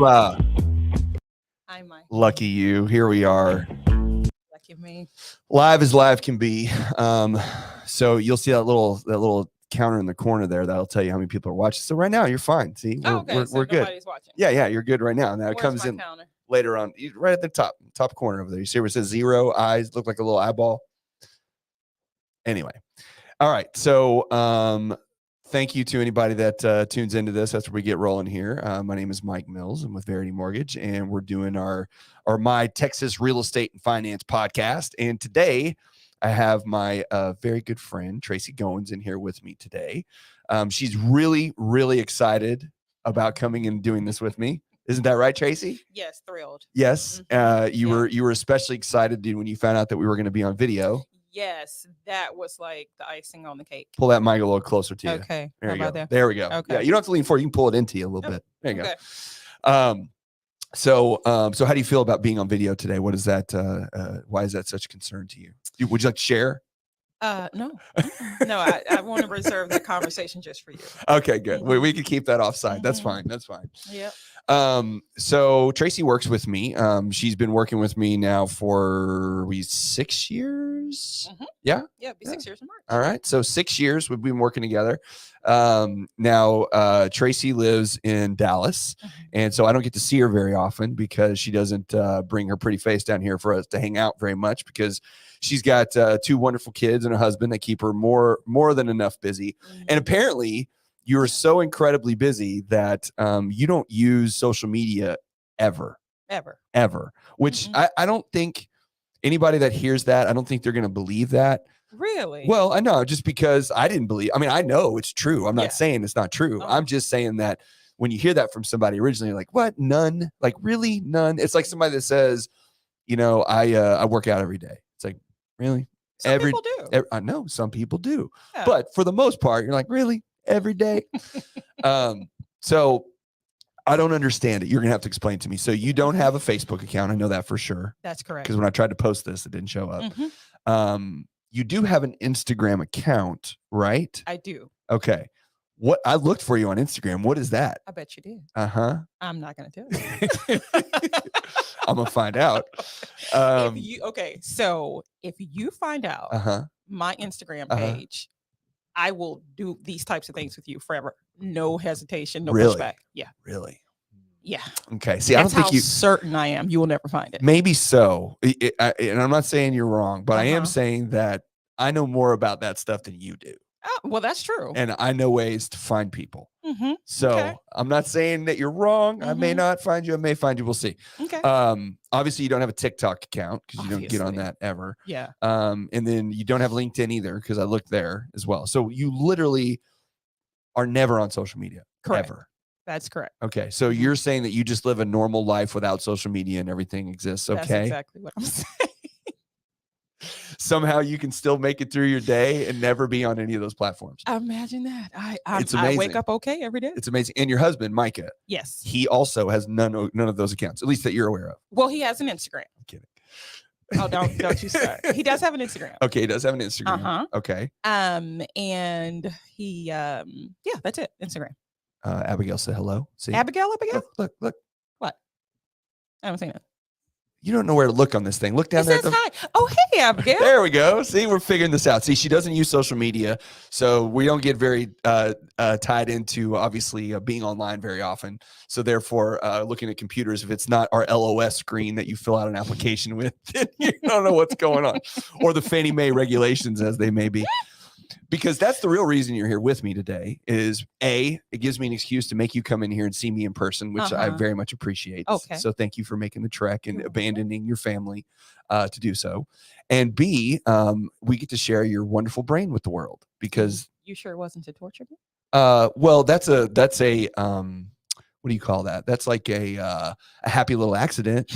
Wilma. Hi, Mike. Lucky you. Here we are. Lucky me. Live as live can be. So you'll see that little counter in the corner there that'll tell you how many people are watching. So right now you're fine. See, we're good. Nobody's watching. Yeah, you're good right now. Now it Where's comes my in counter? later on, right at the top corner over there. You see where it says 0 eyes, look like a little eyeball. Anyway, all right. So thank you to anybody that tunes into this after we get rolling here. My name is Mike Mills. I'm with Verity Mortgage, and we're doing our My Texas Real Estate and Finance podcast. And today I have my very good friend, Tracey Goins, in here with me today. She's really, really excited about coming and doing this with me. Isn't that right, Tracey? Yes, thrilled. Yes. You were especially excited, dude, when you found out that we were going to be on video. Yes, that was like the icing on the cake. Pull that mic a little closer to you. Okay. There you go. There? There we go. Okay. Yeah, you don't have to lean forward. You can pull it into you a little bit. There you Okay. go. So how do you feel about being on video today? What is that? Why is that such a concern to you? Would you like to share? No, I want to reserve that conversation just for you. Okay, good. We can keep that offside. That's fine. That's fine. Yep. So Tracey works with me. She's been working with me now for 6 years. Yeah. Yeah, it'll be 6 years in March. All right. So 6 years we've been working together. Now Tracey lives in Dallas, and so I don't get to see her very often because she doesn't bring her pretty face down here for us to hang out very much, because she's got 2 wonderful kids and a husband that keep her more than enough busy. And apparently you're so incredibly busy that you don't use social media ever, which I don't think anybody that hears that, I don't think they're going to believe that. Really? Well, I know, just because I didn't believe. I mean, I know it's true. I'm not saying it's not true. I'm just saying that when you hear that from somebody originally, you're like, what? None? Like, really? None? It's like somebody that says, I work out every day. It's like, really? Some people do. I know some people do. Yeah. But for the most part, you're like, really? Every day? So I don't understand it. You're going to have to explain to me. So you don't have a Facebook account. I know that for sure. That's correct. Because when I tried to post this, it didn't show up. You do have an Instagram account, right? I do. Okay. What I looked for you on Instagram. What is that? I bet you did. I'm not going to tell you. I'm going to find out. So if you find out my Instagram page, I will do these types of things with you forever. No hesitation, no pushback. Yeah. Really? Yeah. Okay. See, That's I don't think certain I am. You will never find it. Maybe so. And I'm not saying you're wrong, but I am saying that I know more about that stuff than you do. Oh, well, that's true. And I know ways to find people. So I'm not saying that you're wrong. I may not find you. I may find you. We'll see. Okay. Obviously, you don't have a TikTok account because you don't get on that ever. Yeah. And then you don't have LinkedIn either, because I looked there as well. So you literally are never on social media. Correct. Ever. That's correct. Okay. So you're saying that you just live a normal life without social media and everything exists. Okay. That's exactly what I'm saying. Somehow you can still make it through your day and never be on any of those platforms. Imagine that. It's amazing. I wake up okay every day. It's amazing. And your husband, Micah. Yes. He also has none of those accounts, at least that you're aware of. Well, he has an Instagram. I'm kidding. Oh, don't you start. He does have an Instagram. Okay, he does have an Instagram. Okay. And he that's it. Instagram. Abigail said hello. See? Abigail? Look. What? I haven't seen it. You don't know where to look on this thing. Look down it there. Says hi. Oh, hey, Abigail. There we go. See, we're figuring this out. See, she doesn't use social media, so we don't get very tied into, obviously, being online very often. So therefore, looking at computers, if it's not our LOS screen that you fill out an application with, then you don't know what's going on. Or the Fannie Mae regulations, as they may be. Because that's the real reason you're here with me today is it gives me an excuse to make you come in here and see me in person, which I very much appreciate. Okay. So thank you for making the trek and abandoning your family to do so. And B, we get to share your wonderful brain with the world, because you sure it wasn't to torture me? Well, that's a what do you call that? That's like a happy little accident.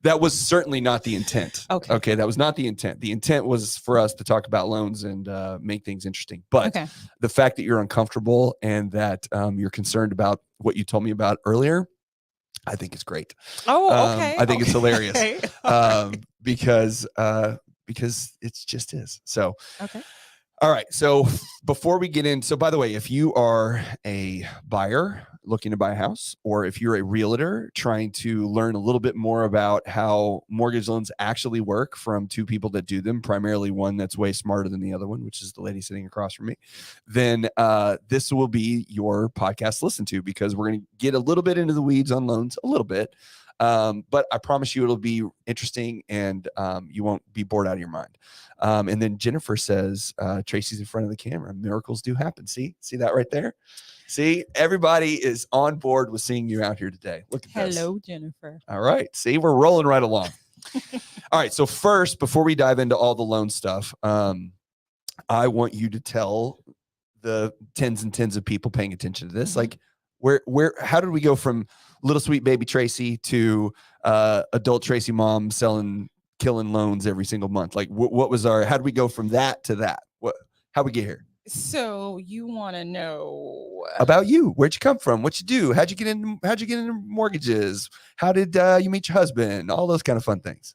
That was certainly not the intent. Okay. That was not the intent. The intent was for us to talk about loans and make things interesting. But the fact that you're uncomfortable and that you're concerned about what you told me about earlier, I think it's great. Oh, okay. I think it's hilarious because it just is. So, All right. So before we get in, so by the way, if you are a buyer looking to buy a house, or if you're a realtor trying to learn a little bit more about how mortgage loans actually work from two people that do them, primarily one that's way smarter than the other one, which is the lady sitting across from me, then this will be your podcast to listen to, because we're going to get a little bit into the weeds on loans, a little bit. But I promise you it'll be interesting, and you won't be bored out of your mind. And then Jennifer says, Tracey's in front of the camera. Miracles do happen. See that right there? See, everybody is on board with seeing you out here today. Look at this. Hello, Jennifer. All right. See, we're rolling right along. All right. So first, before we dive into all the loan stuff, I want you to tell the tens and tens of people paying attention to this, like, how did we go from little sweet baby Tracey to adult Tracey mom killing loans every single month? Like, what was how did we go from that to that? How'd we get here? So you want to know about you? Where'd you come from? What you do? How'd you get into mortgages? How did you meet your husband? All those kind of fun things.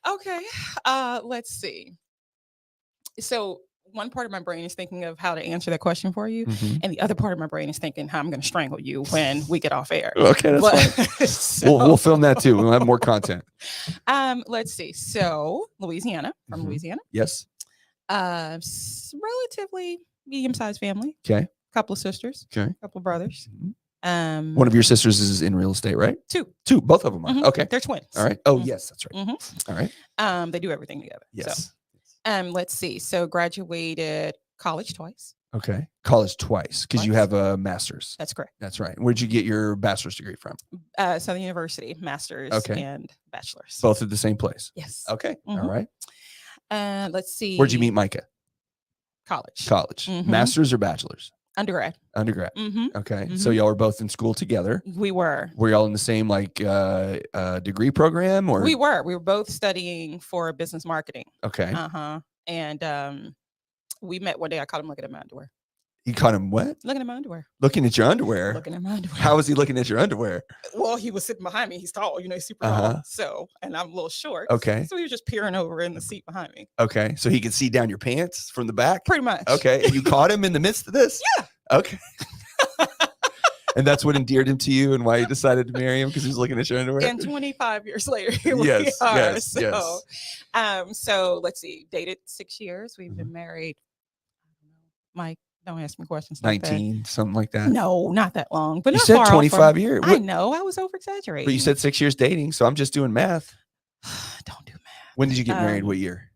Okay. Let's see. So one part of my brain is thinking of how to answer that question for you. And the other part of my brain is thinking how I'm going to strangle you when we get off air. Okay, that's fine. So, we'll film that too. We'll have more content. Let's see. So Louisiana, from Louisiana. Yes. Relatively medium-sized family. Okay. Couple of sisters. Okay. Couple of brothers. One of your sisters is in real estate, right? Two. Both of them are. Okay. They're twins. All right. Oh, yes, that's right. All right. They do everything together. Yes. So, let's see. So graduated college twice. Okay. College twice, because you have a master's. That's correct. That's right. Where'd you get your bachelor's degree from? Southern University, master's and bachelor's. Both at the same place? Yes. Okay. All right. Let's see. Where'd you meet Micah? College. Master's or bachelor's? Undergrad. Okay. So y'all were both in school together. We were. Were y'all in the same degree program, or? We were both studying for business marketing. Okay. And we met one day. I caught him looking at my underwear. You caught him what? Looking at my underwear. Looking at your underwear? Looking at my underwear. How was he looking at your underwear? Well, he was sitting behind me. He's tall, he's super tall. So, and I'm a little short. Okay. So he was just peering over in the seat behind me. Okay. So he could see down your pants from the back? Pretty much. Okay. And you caught him in the midst of this? Yeah. Okay. And that's what endeared him to you, and why you decided to marry him, because he was looking at your underwear? And 25 years later, here we are. Yes. So let's see. Dated 6 years. We've been married. Mike, don't ask me questions. 19, something like that. No, not that long. But you said 25 years. I know. I was over exaggerating. But you said 6 years dating, so I'm just doing math. Don't do math. When did you get married? What year?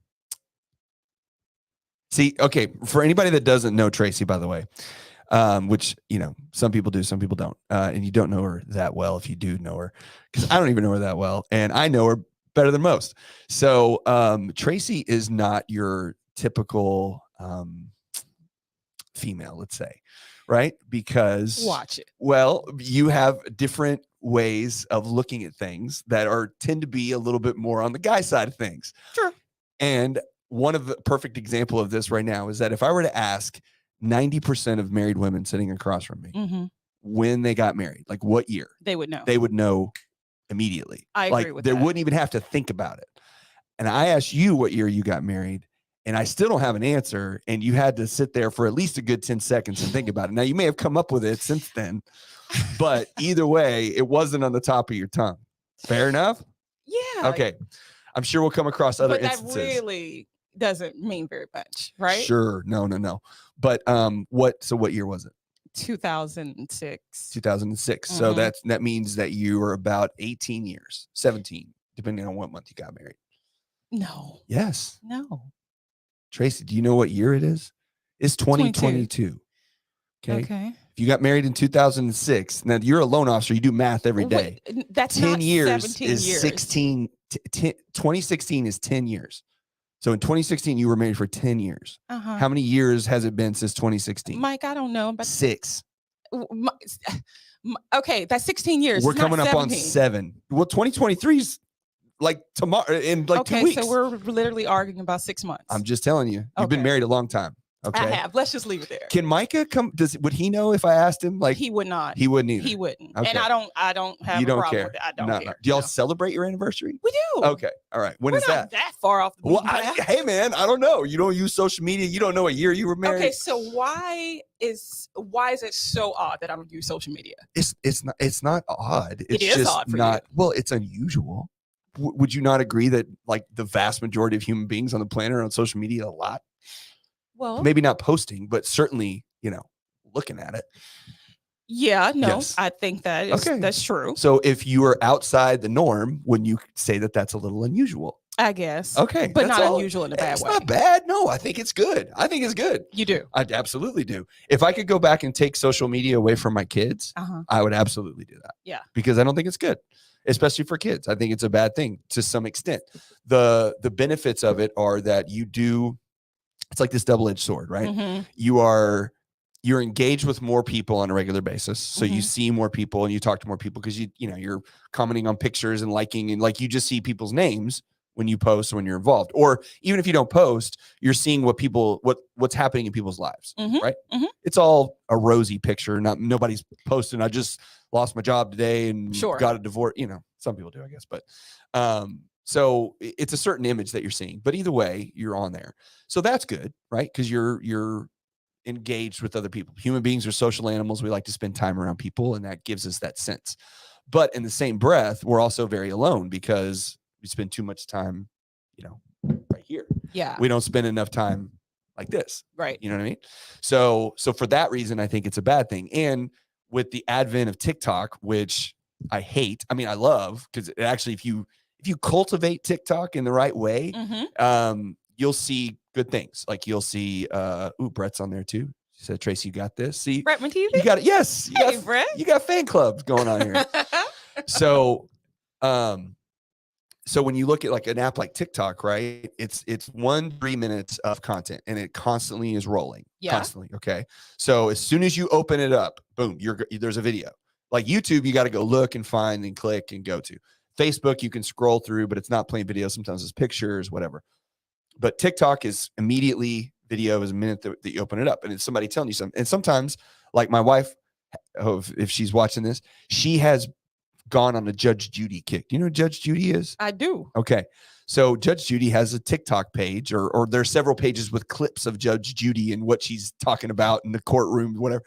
See, okay, for anybody that doesn't know Tracey, by the way, which, some people do, some people don't. And you don't know her that well if you do know her, because I don't even know her that well. And I know her better than most. So Tracey is not your typical female, let's say, right? Because watch it. Well, you have different ways of looking at things that tend to be a little bit more on the guy side of things. Sure. And one of the perfect example of this right now is that if I were to ask 90% of married women sitting across from me when they got married, like what year, they would know. They would know immediately. I agree with that. They that. wouldn't even have to think about it. And I asked you what year you got married, and I still don't have an answer. And you had to sit there for at least a good 10 seconds and think about it. Now, you may have come up with it since then, but either way, it wasn't on the top of your tongue. Fair enough? Yeah. Okay. I'm sure we'll come across other instances. But that really doesn't mean very much, right? Sure. No. But what year was it? 2006. 2006. So that means that you were about 18 years, 17, depending on what month you got married. No. Yes. No. Tracey, do you know what year it is? It's 2022. Okay. If you got married in 2006, now you're a loan officer, you do math every day. Wait, that's 10 not years 17 is years. 16. 2016 is 10 years. So in 2016, you were married for 10 years. How many years has it been since 2016? Mike, I don't know. But 6. Okay, that's 16 years. We're coming up on 7. Well, 2023 is like tomorrow in like 2 weeks. So we're literally arguing about 6 months. I'm just telling you, you've been married a long time. Okay. I have. Let's just leave it there. Can Micah come? Would he know if I asked him? Like, He would not. He wouldn't either. He wouldn't. Okay. And I don't have You a don't problem care. with it. I don't No, care. Do y'all No. celebrate your anniversary? We do. Okay. All right. When We're is not that far off the Well, beaten path. hey man, I don't know. You don't use social media. You don't know what year you were married. Okay, so why is it so odd that I don't use social media? It's not odd. It's It is just odd for not. Well, it's unusual. Would you not agree that like the vast majority of human beings on the planet are on social media a lot? Well, Maybe not posting, but certainly, looking at it. Yeah, no, Yes. I think that's true. So if you are outside the norm, wouldn't you say that that's a little unusual? I guess. Okay. But not unusual in a bad It's way. not bad. No, I think it's good. I think it's good. You do. I absolutely do. If I could go back and take social media away from my kids, I would absolutely do that. Yeah. Because I don't think it's good, especially for kids. I think it's a bad thing to some extent. The benefits of it are that it's like this double-edged sword, right? Mhm. You're engaged with more people on a regular basis. So you see more people and you talk to more people because you're commenting on pictures and liking, and like you just see people's names when you post, when you're involved. Or even if you don't post, you're seeing what's happening in people's lives, right? It's all a rosy picture. Nobody's posting, I just lost my job today and got a divorce. Some people do, I guess, but so it's a certain image that you're seeing. But either way, you're on there. So that's good, right? Because you're engaged with other people. Human beings are social animals. We like to spend time around people, and that gives us that sense. But in the same breath, we're also very alone because we spend too much time, right here. Yeah. We don't spend enough time like this. Right. You know what I mean? So for that reason, I think it's a bad thing. And with the advent of TikTok, which I hate, I love, because actually, if you cultivate TikTok in the right way, you'll see good things. Like you'll see, Brett's on there too. She said, Tracey, you got this. See, Brett TV? You got it. Yes. Brett. You got fan clubs going on here. So when you look at like an app like TikTok, right? It's 3 minutes of content and it constantly is rolling. Yeah. Constantly. Okay. So as soon as you open it up, boom, there's a video. Like YouTube, you got to go look and find and click and go to. Facebook, you can scroll through, but it's not playing video. Sometimes it's pictures, whatever. But TikTok is immediately video is a minute that you open it up, and it's somebody telling you something. And sometimes, like my wife, if she's watching this, she has gone on a Judge Judy kick. Do you know who Judge Judy is? I do. Okay. So Judge Judy has a TikTok page, or there's several pages with clips of Judge Judy and what she's talking about in the courtroom, whatever.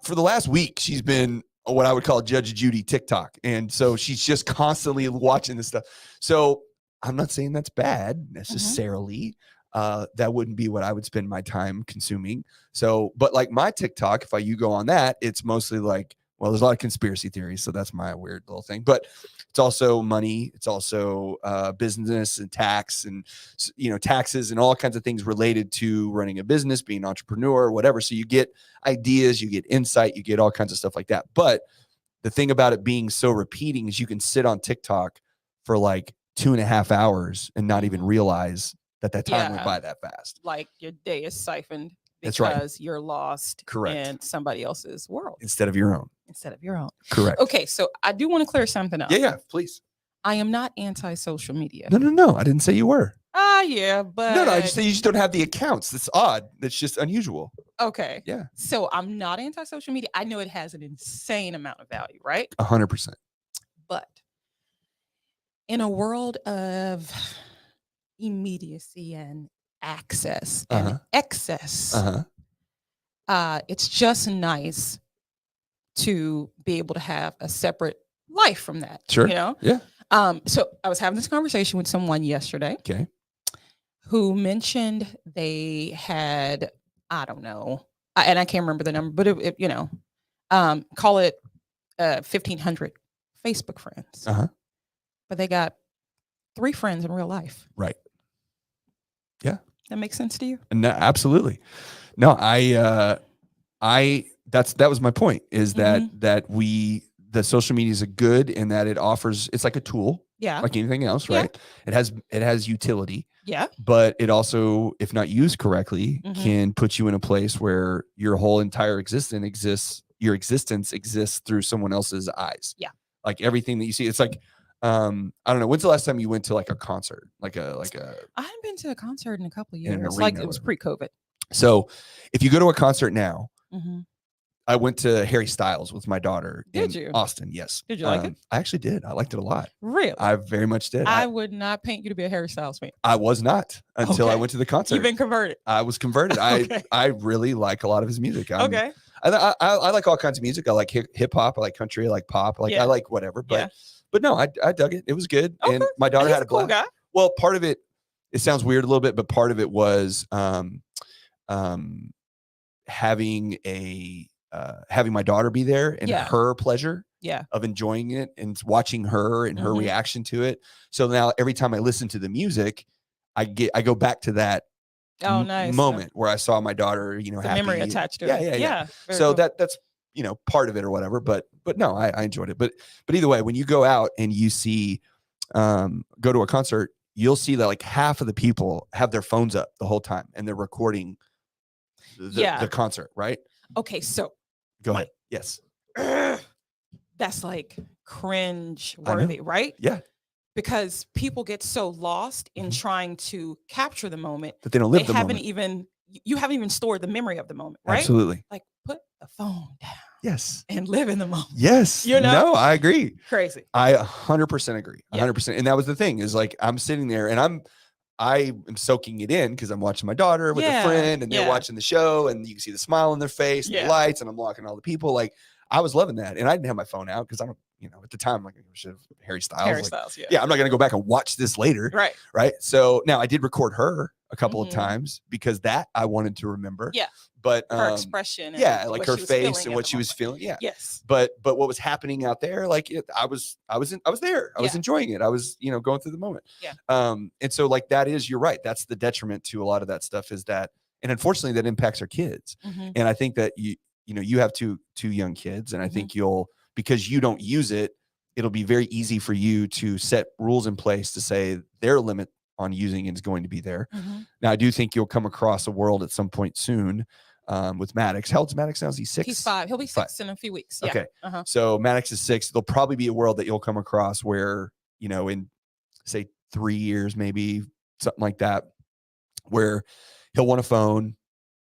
For the last week, she's been what I would call Judge Judy TikTok. And so she's just constantly watching this stuff. So I'm not saying that's bad necessarily. That wouldn't be what I would spend my time consuming. So, but like my TikTok, if you go on that, it's mostly like, well, there's a lot of conspiracy theories. So that's my weird little thing, but it's also money. It's also business and tax and, taxes and all kinds of things related to running a business, being an entrepreneur, whatever. So you get ideas, you get insight, you get all kinds of stuff like that. But the thing about it being so repeating is you can sit on TikTok for like 2.5 hours and not even realize that time went by that fast. Like your day is siphoned That's right. because you're lost in somebody else's world. Instead of your own. Correct. Okay, so I do want to clear something up. Yeah, please. I am not anti-social media. No. I didn't say you were. Yeah, but... No, I just say you just don't have the accounts. That's odd. That's just unusual. Okay. Yeah. So I'm not anti-social media. I know it has an insane amount of value, right? 100%. But in a world of immediacy and access and excess, it's just nice to be able to have a separate life from that. Sure. Yeah. So I was having this conversation with someone yesterday. Okay. Who mentioned they had, I don't know, and I can't remember the number, but call it 1,500 Facebook friends. But they got 3 friends in real life. Right. Yeah. That makes sense to you? No, absolutely. No, that was my point, is that the social media is a good in that it offers, it's like a tool. Yeah. Like anything else, right? Yeah. It has utility. Yeah. But it also, if not used correctly, can put you in a place where your whole entire existence exists through someone else's eyes. Yeah. Like everything that you see, it's like, I don't know. When's the last time you went to like a concert? I haven't been to a concert in a couple of years. arena, Like it was pre-COVID. So if you go to a concert now, Mhm. I went to Harry Styles with my daughter Did in you? Austin. Yes. Did you like it? I actually did. I liked it a lot. Really? I very much did. I would not paint you to be a Harry Styles fan. I was not until I Okay. went to the concert. You've been converted. I was converted. Okay. I really like a lot of his music. Okay. I like all kinds of music. I like hip hop. I like country. I like pop. Like Yeah. I like whatever. Yeah. But no, I dug it. It was good. Okay. And my daughter He's had a a cool blast. guy. Well, part of it sounds weird a little bit, but part of it was having my daughter be there and Yeah. her pleasure Yeah. of enjoying it and watching her and her Mhm. reaction to it. So now every time I listen to the music, I go back to that Oh, nice. moment where I saw my daughter, The happy. memory attached to Yeah, it. yeah. Very So cool. that's part of it or whatever. But no, I enjoyed it. But either way, when you go out and you see go to a concert, you'll see that like half of the people have their phones up the whole time and they're recording the concert, right? Okay, so Go ahead. Yes. that's like cringe worthy, right? Yeah. Because people get so lost in Mhm. trying to capture the moment. That they don't live the haven't moment. you haven't even stored the memory of the moment, right? Absolutely. Like put the phone down Yes. and live in the moment. Yes. You know? No, I agree. Crazy. I 100% agree. Yeah. 100%. And that was the thing is like, I'm sitting there and I am soaking it in because I'm watching my daughter with a friend and they're watching the show and you can see the smile on their face and the lights and I'm locking all the people. Like I was loving that. And I didn't have my phone out because I don't, at the time, like I should have Harry Styles. Yeah, I'm not going to go back and watch this later. Right. Right. So now I did record her a couple of times because that I wanted to remember. Yeah. But her expression. And like her face and what she was feeling. Yeah. Yes. But what was happening out there, like I was there. I was enjoying it. I was, going through the moment. Yeah. And so like that is, you're right. That's the detriment to a lot of that stuff is that, and unfortunately that impacts our kids. Mm-hmm. And I think that you have two young kids and I think because you don't use it, it'll be very easy for you to set rules in place to say their limit on using it is going to be there. Mm-hmm. Now, I do think you'll come across a world at some point soon with Maddox. How old's Maddox now? Is he 6? He's 5. He'll be 6 in a few weeks. Yeah. Okay. Uh-huh. So Maddox is 6. There'll probably be a world that you'll come across where, in say 3 years, maybe something like that, where he'll want a phone.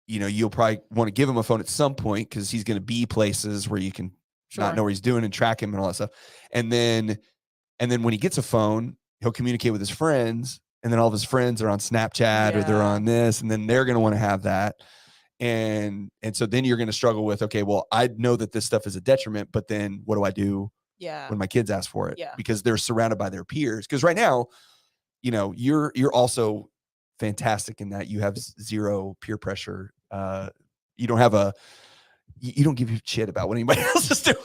You'll probably want to give him a phone at some point because he's going to be places where you can not know what he's doing and track him and all that stuff. And then when he gets a phone, he'll communicate with his friends, and then all of his friends are on Snapchat or they're on this, and then they're going to want to have that. And so then you're going to struggle with, okay, well, I know that this stuff is a detriment, but then what do I do when my kids ask for it? Yeah. Because they're surrounded by their peers. Because right now, you're also fantastic in that you have zero peer pressure. You don't have you don't give a shit about what anybody else is doing.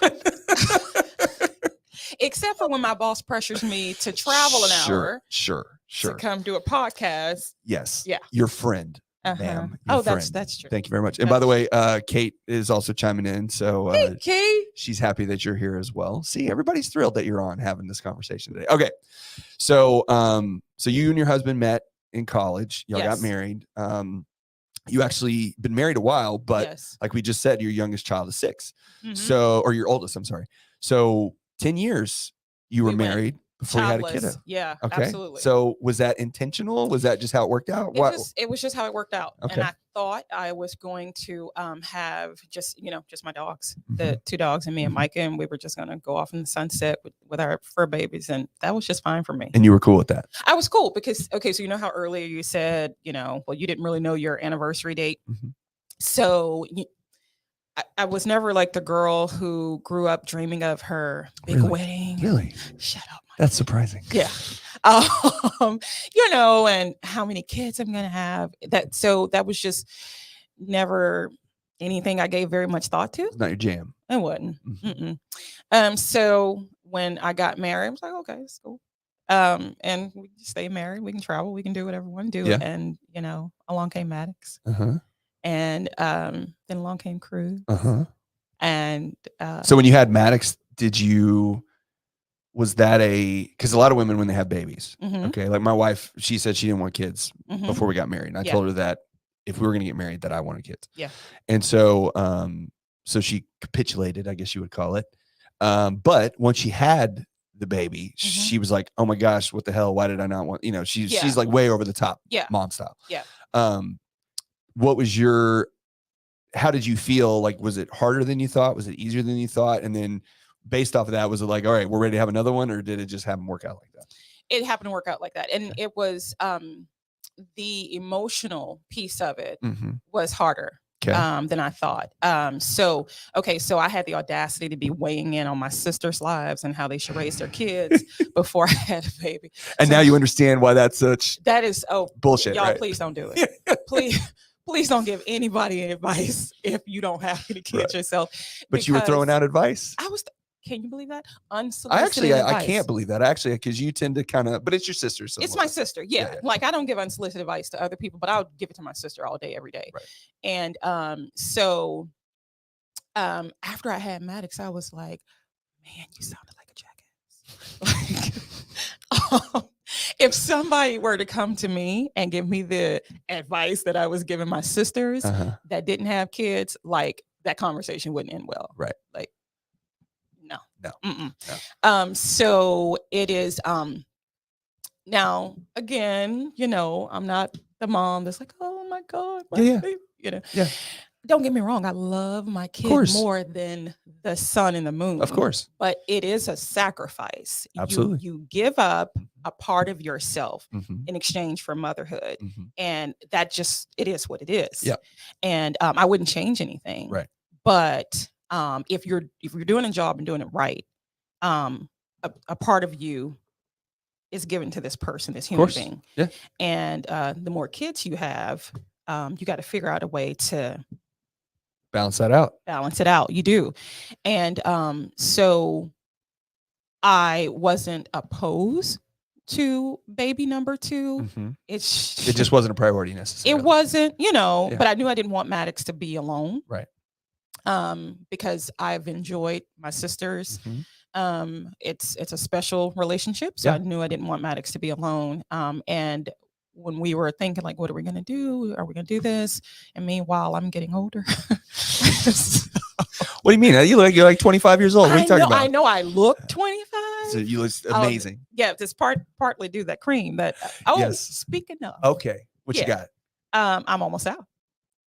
Except for when my boss pressures me to travel an hour. Sure. To come do a podcast. Yes. Yeah. Your friend, ma'am. Oh, friend. that's true. Thank you very much. And by the way, Kate is also chiming in. So hey, Kate. She's happy that you're here as well. See, everybody's thrilled that you're on having this conversation today. Okay. So so you and your husband met in college. Y'all got married. You actually been married a while, but like we just said, your youngest child is 6. Mm-hmm. So, or your oldest, I'm sorry. So 10 years you were married before childless. You had a kiddo. Yeah, okay. Absolutely. So was that intentional? Was that just how it worked out? It was just how it worked out. Okay. And I thought I was going to have just my dogs, the 2 dogs and me and Micah, and we were just going to go off in the sunset with our fur babies. And that was just fine for me. And you were cool with that? I was cool because, okay, so how earlier you said, well, you didn't really know your anniversary date. Mm-hmm. So I was never like the girl who grew up dreaming of her big wedding. Really? Shut up. That's surprising. Yeah. And how many kids I'm going to have. That was just never anything I gave very much thought to. It's not your jam. It wasn't. Mm-hmm. So when I got married, I was like, okay, it's cool. And we can stay married. We can travel. We can do whatever we want to do. Yeah. And, along came Maddox. Uh-huh. And then along came Cruz. Uh-huh. And so when you had Maddox, was that because a lot of women when they have babies, okay, like my wife, she said she didn't want kids before we got married. And I told her that if we were going to get married, that I wanted kids. Yeah. And so, so she capitulated, I guess you would call it. But once she had the baby, she was like, oh my gosh, what the hell? Why did I not want, she's like way over the top, mom style. Yeah. what was how did you feel? Like, was it harder than you thought? Was it easier than you thought? And then based off of that, was it like, all right, we're ready to have another one, or did it just happen work out like that? It happened to work out like that. And it was the emotional piece of it was harder than I thought. So I had the audacity to be weighing in on my sister's lives and how they should raise their kids before I had a baby. And so now you understand why that is bullshit. Y'all, right? please don't do it. Please don't give anybody advice if you don't have any kids yourself. But you were throwing out advice. Can you believe that? Unsolicited advice. I can't believe that actually, because you tend to kind of, but it's your sister. So it's my sister. Yeah. Like, I don't give unsolicited advice to other people, but I'll give it to my sister all day, every day. Right. And after I had Maddox, I was like, man, you sounded like a jackass. If somebody were to come to me and give me the advice that I was giving my sisters that didn't have kids, like, that conversation wouldn't end well. Right. Like, no. No. So it is, now again, I'm not the mom that's like, oh my God. Don't get me wrong. I love my kids more than the sun and the moon. Of course. But it is a sacrifice. Absolutely. You give up a part of yourself in exchange for motherhood. And that just, it is what it is. Yeah. And I wouldn't change anything. Right. But if you're doing a job and doing it right, a part of you is given to this person, this human being. Yeah. And the more kids you have, you got to figure out a way to balance that out. Balance it out. You do. And so I wasn't opposed to baby number 2. It just wasn't a priority necessarily. It wasn't, but I knew I didn't want Maddox to be alone. Right. Because I've enjoyed my sisters. It's a special relationship. So I knew I didn't want Maddox to be alone. And when we were thinking, like, what are we going to do? Are we going to do this? And meanwhile, I'm getting older. What do you mean? You're like 25 years old. What are you talking about? I know I look 25. So you look amazing. It's partly due that cream. Speaking of. Okay. What you got? I'm almost out.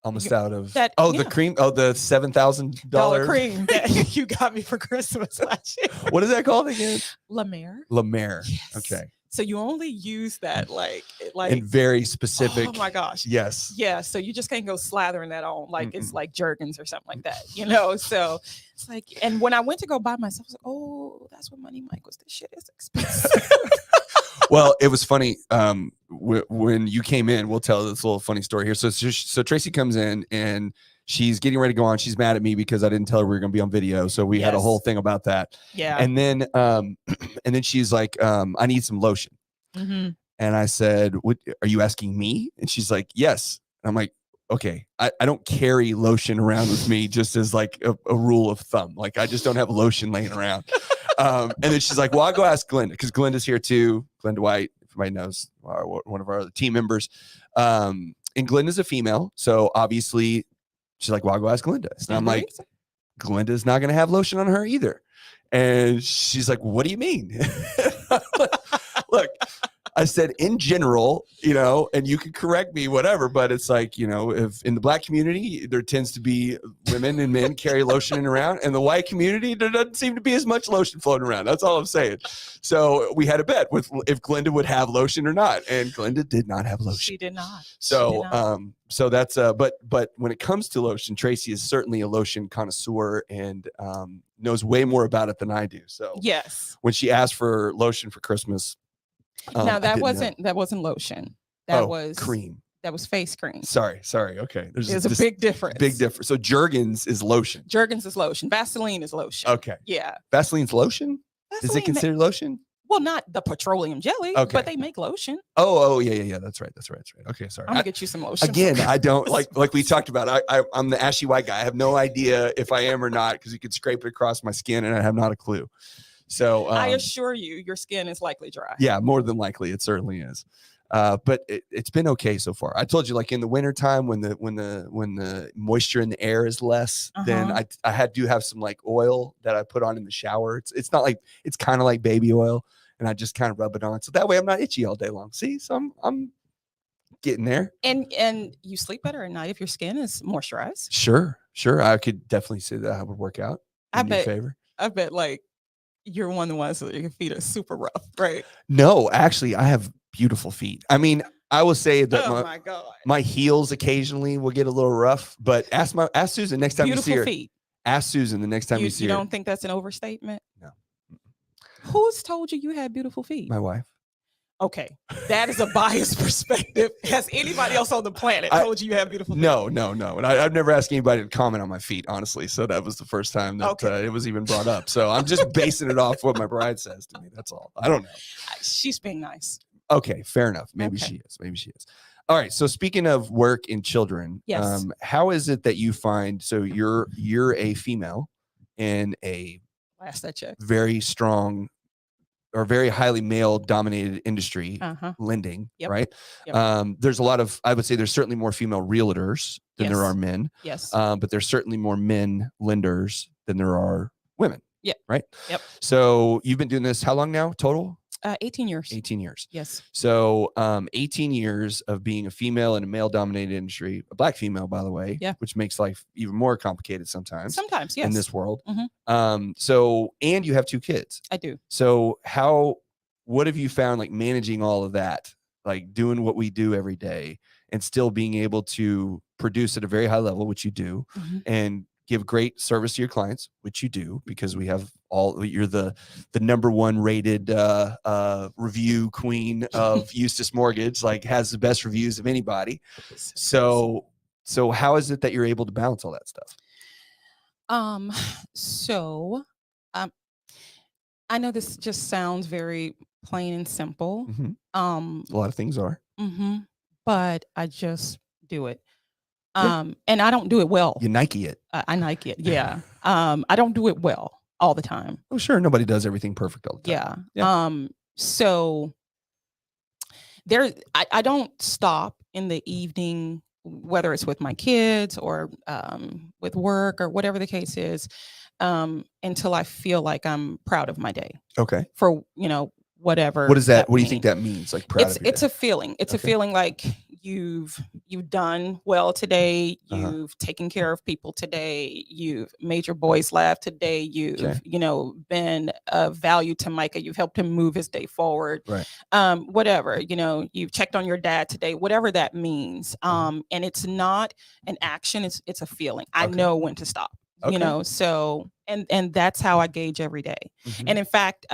Almost out of that. Oh, the cream. Oh, the $7,000 cream that you got me for Christmas last year. What is that called again? La Mer. Yes. Okay. So you only use that like in very specific. Oh my gosh. Yes. Yeah. So you just can't go slathering that on like it's like Jergens or something like that, So it's like, and when I went to go buy myself, I was like, oh, that's what Money Mike was. This shit is expensive. Well, it was funny. When you came in, we'll tell this little funny story here. So Tracey comes in and she's getting ready to go on. She's mad at me because I didn't tell her we were going to be on video. So we had a whole thing about that. Yeah. And then she's like, I need some lotion. And I said, what are you asking me? And she's like, yes. And I'm like, okay, I don't carry lotion around with me just as like a rule of thumb. Like, I just don't have lotion laying around. And then she's like, well, I'll go ask Glenda, because Glenda's here too. Glenda White, if anybody knows, one of our other team members. And Glenda's a female. So obviously she's like, well, I'll go ask Glenda. And I'm like, Glenda's not going to have lotion on her either. And she's like, what do you mean? Look, I said in general, and you can correct me, whatever, but it's like, if in the Black community, there tends to be women and men carry lotion around, and the white community, there doesn't seem to be as much lotion floating around. That's all I'm saying. So we had a bet with if Glenda would have lotion or not, and Glenda did not have lotion. She did not. So, so that's, but when it comes to lotion, Tracey is certainly a lotion connoisseur and knows way more about it than I do. So yes, when she asked for lotion for Christmas, now that wasn't lotion. That was cream. That was face cream. Sorry. Okay. There's a big difference. Big difference. So Jergens is lotion. Jergens is lotion. Vaseline is lotion. Okay. Yeah. Vaseline's lotion? Is it considered lotion? Well, not the petroleum jelly, but they make lotion. Oh, yeah. That's right. Okay, sorry. I'm gonna get you some lotion. Again, I don't like we talked about. I'm the ashy white guy. I have no idea if I am or not, because you could scrape it across my skin and I have not a clue. So I assure you, your skin is likely dry. Yeah, more than likely, it certainly is. But it's been okay so far. I told you, like in the wintertime when the moisture in the air is less, then I do have some like oil that I put on in the shower. It's not like, it's kind of like baby oil, and I just kind of rub it on, so that way I'm not itchy all day long. See, so I'm getting there. And you sleep better at night if your skin is moisturized. Sure. I could definitely say that would work out in your favor. I bet like you're one of the ones that your feet are super rough, right? No, actually, I have beautiful feet. I mean, I will say that my God, my heels occasionally will get a little rough, but ask Susan next time beautiful you see her. Feet. Ask Susan the next time you see her. You don't think that's an overstatement? No. Who's told you had beautiful feet? My wife. Okay, that is a biased perspective. Has anybody else on the planet told you have beautiful feet? No. And I've never asked anybody to comment on my feet, honestly. So that was the first time that it was even brought up. So I'm just basing it off what my bride says to me. That's all. I don't know. She's being nice. Okay, fair enough. Maybe she is. All right. So speaking of work and children, yes. How is it that you find? So you're a female in a last I checked very strong or very highly male dominated industry, lending, right? Yep. There's a lot of, I would say there's certainly more female realtors than there are men. Yes. But there's certainly more men lenders than there are women. Yeah. Right. Yep. So you've been doing this how long now total? 18 years. 18 years. Yes. So 18 years of being a female in a male dominated industry, a black female, by the way, which makes life even more complicated sometimes. Sometimes, yes. In this world. Mm-hmm. So, and you have 2 kids. I do. So what have you found like managing all of that, like doing what we do every day and still being able to produce at a very high level, which you do, and give great service to your clients, which you do, because you're the number 1 rated review queen of Eustis Mortgage, like has the best reviews of anybody. So how is it that you're able to balance all that stuff? I know this just sounds very plain and simple. A lot of things are. But I just do it. And I don't do it well. You Nike it. I Nike it. Yeah. I don't do it well all the time. Oh, sure. Nobody does everything perfect all the time. Yeah. So I don't stop in the evening, whether it's with my kids or with work or whatever the case is, until I feel like I'm proud of my day. Okay. For, whatever. What is that? What do you think that means? Like proud of your It's day? a feeling. It's a feeling like you've done well today. You've taken care of people today. You've made your boys laugh today. You've, been of value to Micah. You've helped him move his day forward. Right. Whatever, you've checked on your dad today, whatever that means. And it's not an action. It's a feeling. I know when to stop, so, and that's how I gauge every day. And in fact,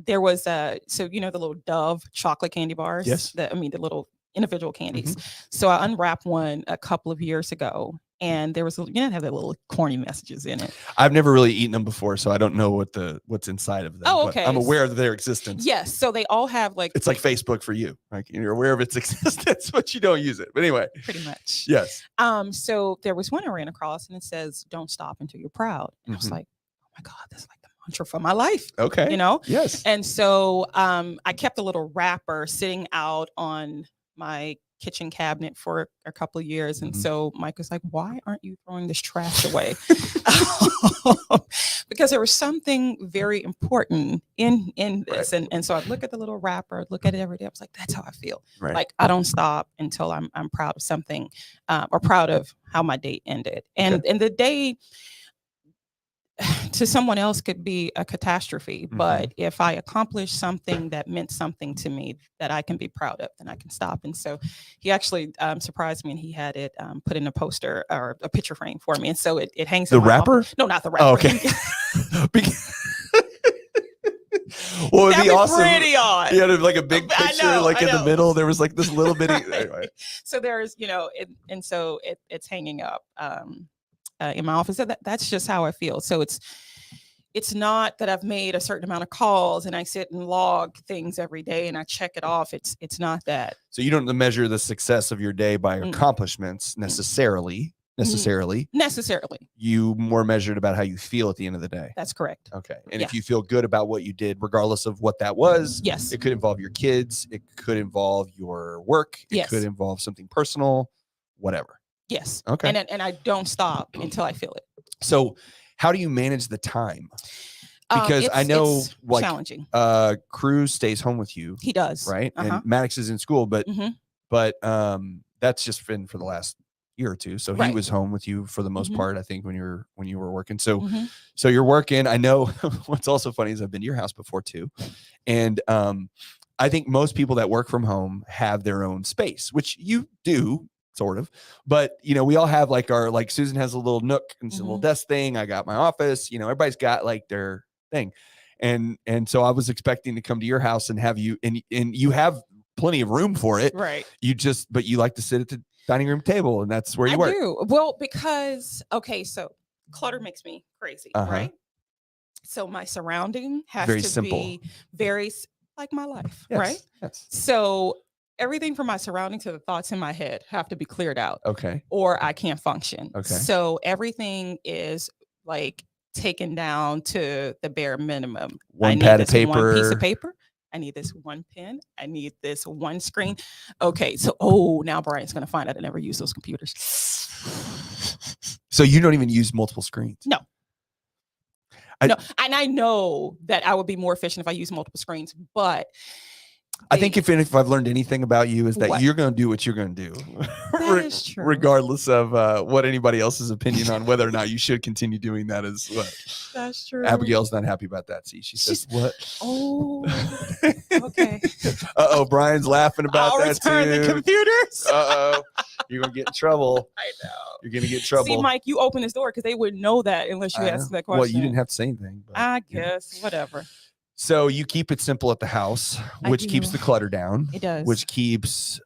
there was the little Dove chocolate candy bars. Yes. The little individual candies. So I unwrapped one a couple of years ago, and there was have that little corny messages in it. I've never really eaten them before, so I don't know what's inside of them. Oh, okay. I'm aware of their existence. Yes. So they all have it's like Facebook for you. Like you're aware of its existence, but you don't use it. But anyway. Pretty much. Yes. So there was one I ran across, and it says, "Don't stop until you're proud." And I was like, "Oh my God, that's like the mantra for my life." Okay. Yes. And so I kept a little wrapper sitting out on my kitchen cabinet for a couple of years. And so Mike was like, "Why aren't you throwing this trash away?" Because there was something very important in this. Right. And so I'd look at the little wrapper, look at it every day. I was like, that's how I feel. Right. Like I don't stop until I'm proud of something, or proud of how my day ended. And the day to someone else could be a catastrophe, but if I accomplish something that meant something to me that I can be proud of, then I can stop. And so he actually surprised me, and he had it put in a poster or a picture frame for me, and so it hangs. The wrapper? No, not the wrapper. Oh, okay. Well, it'd be awesome. Pretty odd. You had like a big picture, in the middle. There was like this little bitty. Anyway. So there's, and so it's hanging up. In my office. That's just how I feel. So it's not that I've made a certain amount of calls and I sit and log things every day and I check it off. It's not that. So you don't measure the success of your day by your accomplishments necessarily. You more measure it about how you feel at the end of the day. That's correct. Okay. And if you feel good about what you did, regardless of what that was, yes, it could involve your kids. It could involve your work. It could involve something personal, whatever. Yes. Okay. And I don't stop until I feel it. So how do you manage the time? Because I know like challenging. Cruz stays home with you. He does. Right. And Maddox is in school, but but that's just been for the last year or two. So he Right. was home with you for the most Mhm. part, I think, when you were working. So Mhm. so you're working. I know what's also funny is I've been to your house before too. And I think most people that work from home have their own space, which you do sort of, but we all have like like Susan has a little nook and a little Mhm. desk thing. I got my office, everybody's got like their thing. And so I was expecting to come to your house and have you, and you have plenty of room for it. Right. But you like to sit at the dining room table, and that's where you I work. do. Well, because so clutter makes me crazy, Uh-huh. right? So my surrounding has Very to simple. be very like my life, Yes, right? yes. So everything from my surroundings to the thoughts in my head have to be cleared out, Okay. or I can't function. Okay. So everything is like taken down to the bare minimum. I One need pad of this one piece paper. of paper. I need this one pen. I need this one screen. Okay, so now Brian's gonna find out I never use those computers. So you don't even use multiple screens? No. No, and I know that I would be more efficient if I use multiple screens, but I think if I've learned anything about you is that What? you're going to do what you're going to do, That is true. regardless of what anybody else's opinion on whether or not you should continue doing that is what. That's true. Abigail's not happy about that. See, she says, "What? Oh, okay. Uh-oh, Brian's laughing about I'll that return too. the computers. Uh-oh, you're going to get in trouble. I know. You're going to get in trouble. See, Mike, you open this door because they wouldn't know that unless you I asked know. that question. Well, you didn't have to say anything. But, I guess, whatever. So you keep it simple at the house, which keeps the clutter down. It does. Which keeps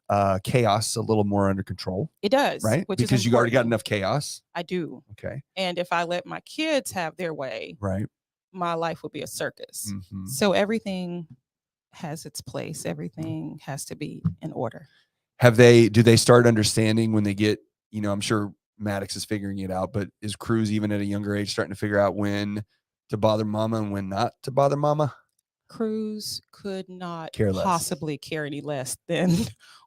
chaos a little more under control. It does. Right? Which because is you already got important. enough chaos. I do. Okay. And if I let my kids have their way, right, my life would be a circus. Mhm. So everything has its place. Everything has to be in order. Do they start understanding when they get, I'm sure Maddox is figuring it out, but is Cruz even at a younger age starting to figure out when to bother mama and when not to bother mama? Cruz could not Care less. possibly care any less than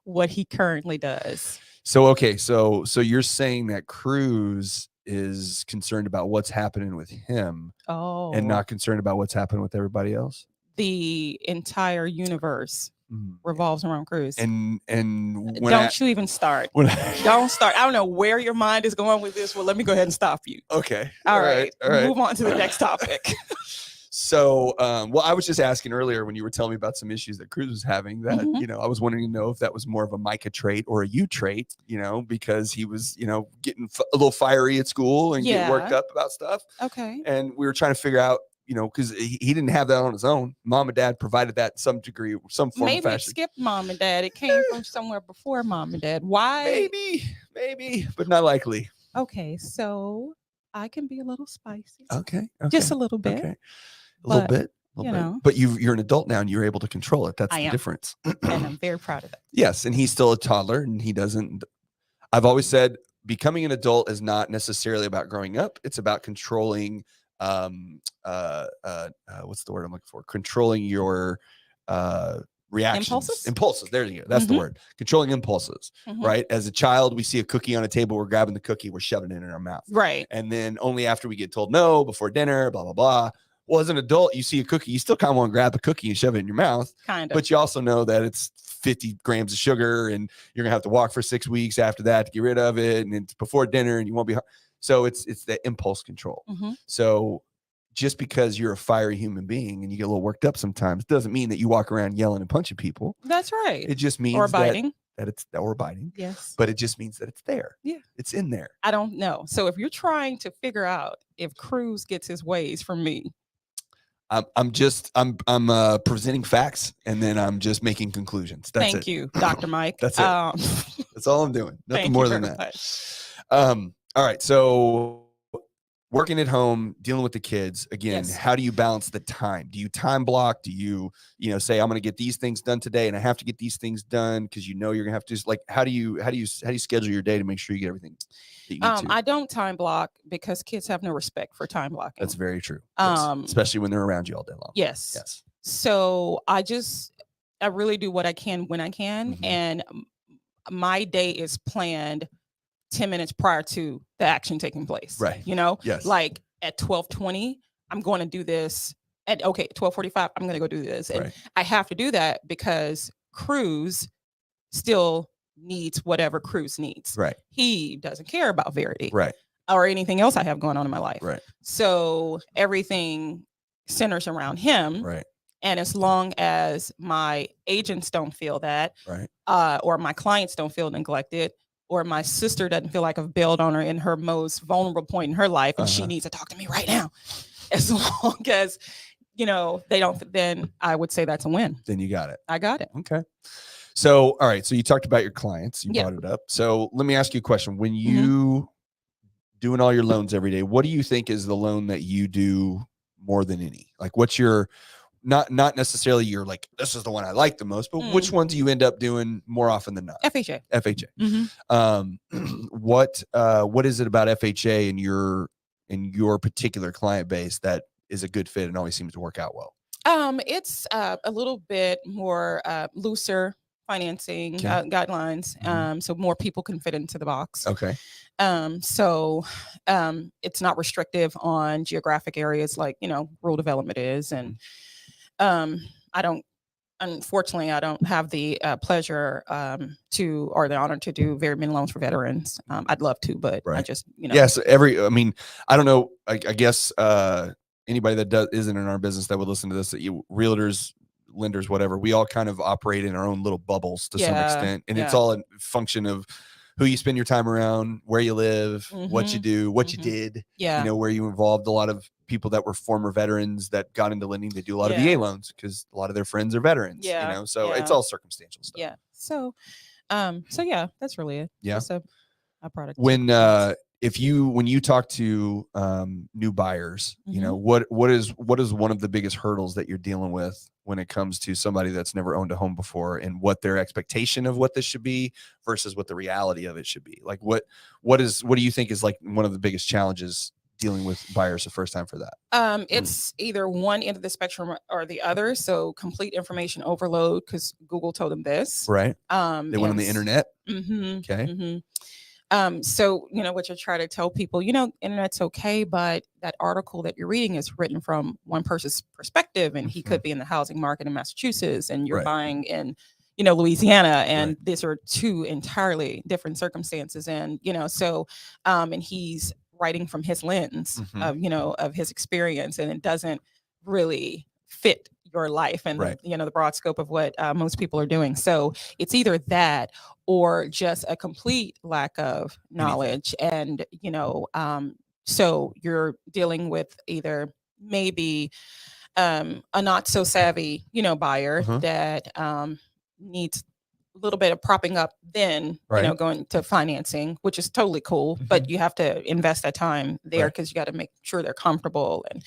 what he currently does. So, okay. So you're saying that Cruz is concerned about what's happening with him and not concerned about what's happening with everybody else? The entire universe revolves around Cruz. And when don't you even start. Don't start. I don't know where your mind is going with this. Well, let me go ahead and stop you. Okay. All right. Move on to the next topic. So, well, I was just asking earlier when you were telling me about some issues that Cruz was having that, I was wanting to know if that was more of a Micah trait or a you trait, because he was, getting a little fiery at school and getting worked up about stuff. Okay. And we were trying to figure out, because he didn't have that on his own. Mom and dad provided that in some degree, some form of fashion. Maybe it skipped mom and dad. It came from somewhere before mom and dad. Why? Maybe, but not likely. Okay. So I can be a little spicy. Okay. Just a little bit. Okay. A little bit. But you're an adult now and you're able to control it. That's the difference. And I'm very proud of it. Yes. And he's still a toddler and he doesn't. I've always said becoming an adult is not necessarily about growing up. It's about controlling what's the word I'm looking for? Controlling your reactions. Impulses. There you go. That's the word. Controlling impulses. Right. As a child, we see a cookie on a table, we're grabbing the cookie, we're shoving it in our mouth. Right. And then only after we get told no before dinner, blah, blah, blah. Well, as an adult, you see a cookie, you still kind of want to grab the cookie and shove it in your mouth. Kind of. But you also know that it's 50 grams of sugar and you're going to have to walk for 6 weeks after that to get rid of it. And it's before dinner and you won't be. So it's the impulse control. So just because you're a fiery human being and you get a little worked up sometimes doesn't mean that you walk around yelling and punching people. That's right. It just means or biting. Or biting. Yes. But it just means that it's there. Yeah. It's in there. I don't know. So if you're trying to figure out if Cruz gets his ways from me, I'm presenting facts and then I'm just making conclusions. That's Thank you, Dr. Mike. That's it. That's all I'm doing. Nothing more than that. Much. All right. So working at home, dealing with the kids again, how do you balance the time? Do you time block? Do you, say I'm going to get these things done today and I have to get these things done because you're going to have to just how do you schedule your day to make sure you get everything that you need to? I don't time block because kids have no respect for time blocking. That's very true. Especially when they're around you all day long. Yes. So I really do what I can when I can. And my day is planned 10 minutes prior to the action taking place. Right. Yes. Like at 12:20, I'm going to do this. At 12:45, I'm going to go do this. And I have to do that because Cruz still needs whatever Cruz needs. Right. He doesn't care about Verity. Right. Or anything else I have going on in my life. Right. So everything centers around him. Right. And as long as my agents don't feel that, Right. Or my clients don't feel neglected, or my sister doesn't feel like I've bailed on her in her most vulnerable point in her life, and she needs to talk to me right now. As long as, they don't, then I would say that's a win. Then you got it. I got it. Okay. So, all right. So you talked about your clients. You brought it up. So let me ask you a question. When you doing all your loans every day, what do you think is the loan that you do more than any? Like, what's your, not necessarily you're like, this is the one I like the most, but which ones do you end up doing more often than not? FHA. What is it about FHA in your particular client base that is a good fit and always seems to work out well? It's a little bit more looser financing guidelines, so more people can fit into the box. Okay. So it's not restrictive on geographic areas like rural development is, and unfortunately I don't have the pleasure or the honor to do very many loans for veterans. I'd love to, but I just yes, I mean, I don't know, I guess anybody that isn't in our business that would listen to this, that realtors, lenders, whatever, we all kind of operate in our own little bubbles to some extent, and it's all a function of who you spend your time around, where you live, what you do, what you did, where you involved. A lot of people that were former veterans that got into lending, they do a lot of VA loans because a lot of their friends are veterans, so it's all circumstantial stuff. Yeah. So yeah, that's really it. Yeah. Just a product. When you talk to new buyers, what is one of the biggest hurdles that you're dealing with when it comes to somebody that's never owned a home before, and what their expectation of what this should be versus what the reality of it should be? Like, what do you think is like one of the biggest challenges dealing with buyers the first time for that? It's either one end of the spectrum or the other. So complete information overload because Google told them this. Right. They went on the internet. Okay. So, what you try to tell people, internet's okay, but that article that you're reading is written from one person's perspective, and he could be in the housing market in Massachusetts, and you're buying in, Louisiana, and these are two entirely different circumstances. And, so, and he's writing from his lens of, of his experience, and it doesn't really fit your life and the broad scope of what most people are doing. So it's either that or just a complete lack of knowledge. And so you're dealing with either maybe a not so savvy buyer that needs a little bit of propping up, then going to financing, which is totally cool, but you have to invest that time there because you got to make sure they're comfortable. And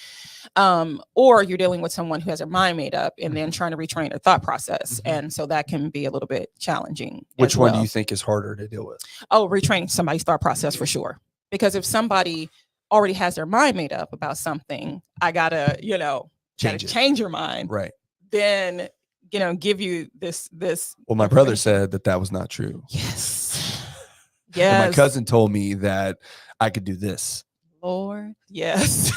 or you're dealing with someone who has their mind made up and then trying to retrain their thought process, and so that can be a little bit challenging. Which one do you think is harder to deal with? Retraining somebody's thought process for sure, because if somebody already has their mind made up about something, I gotta change your mind, then give you this. Well, my brother said that was not true. Yes. My cousin told me that I could do this. Lord, yes.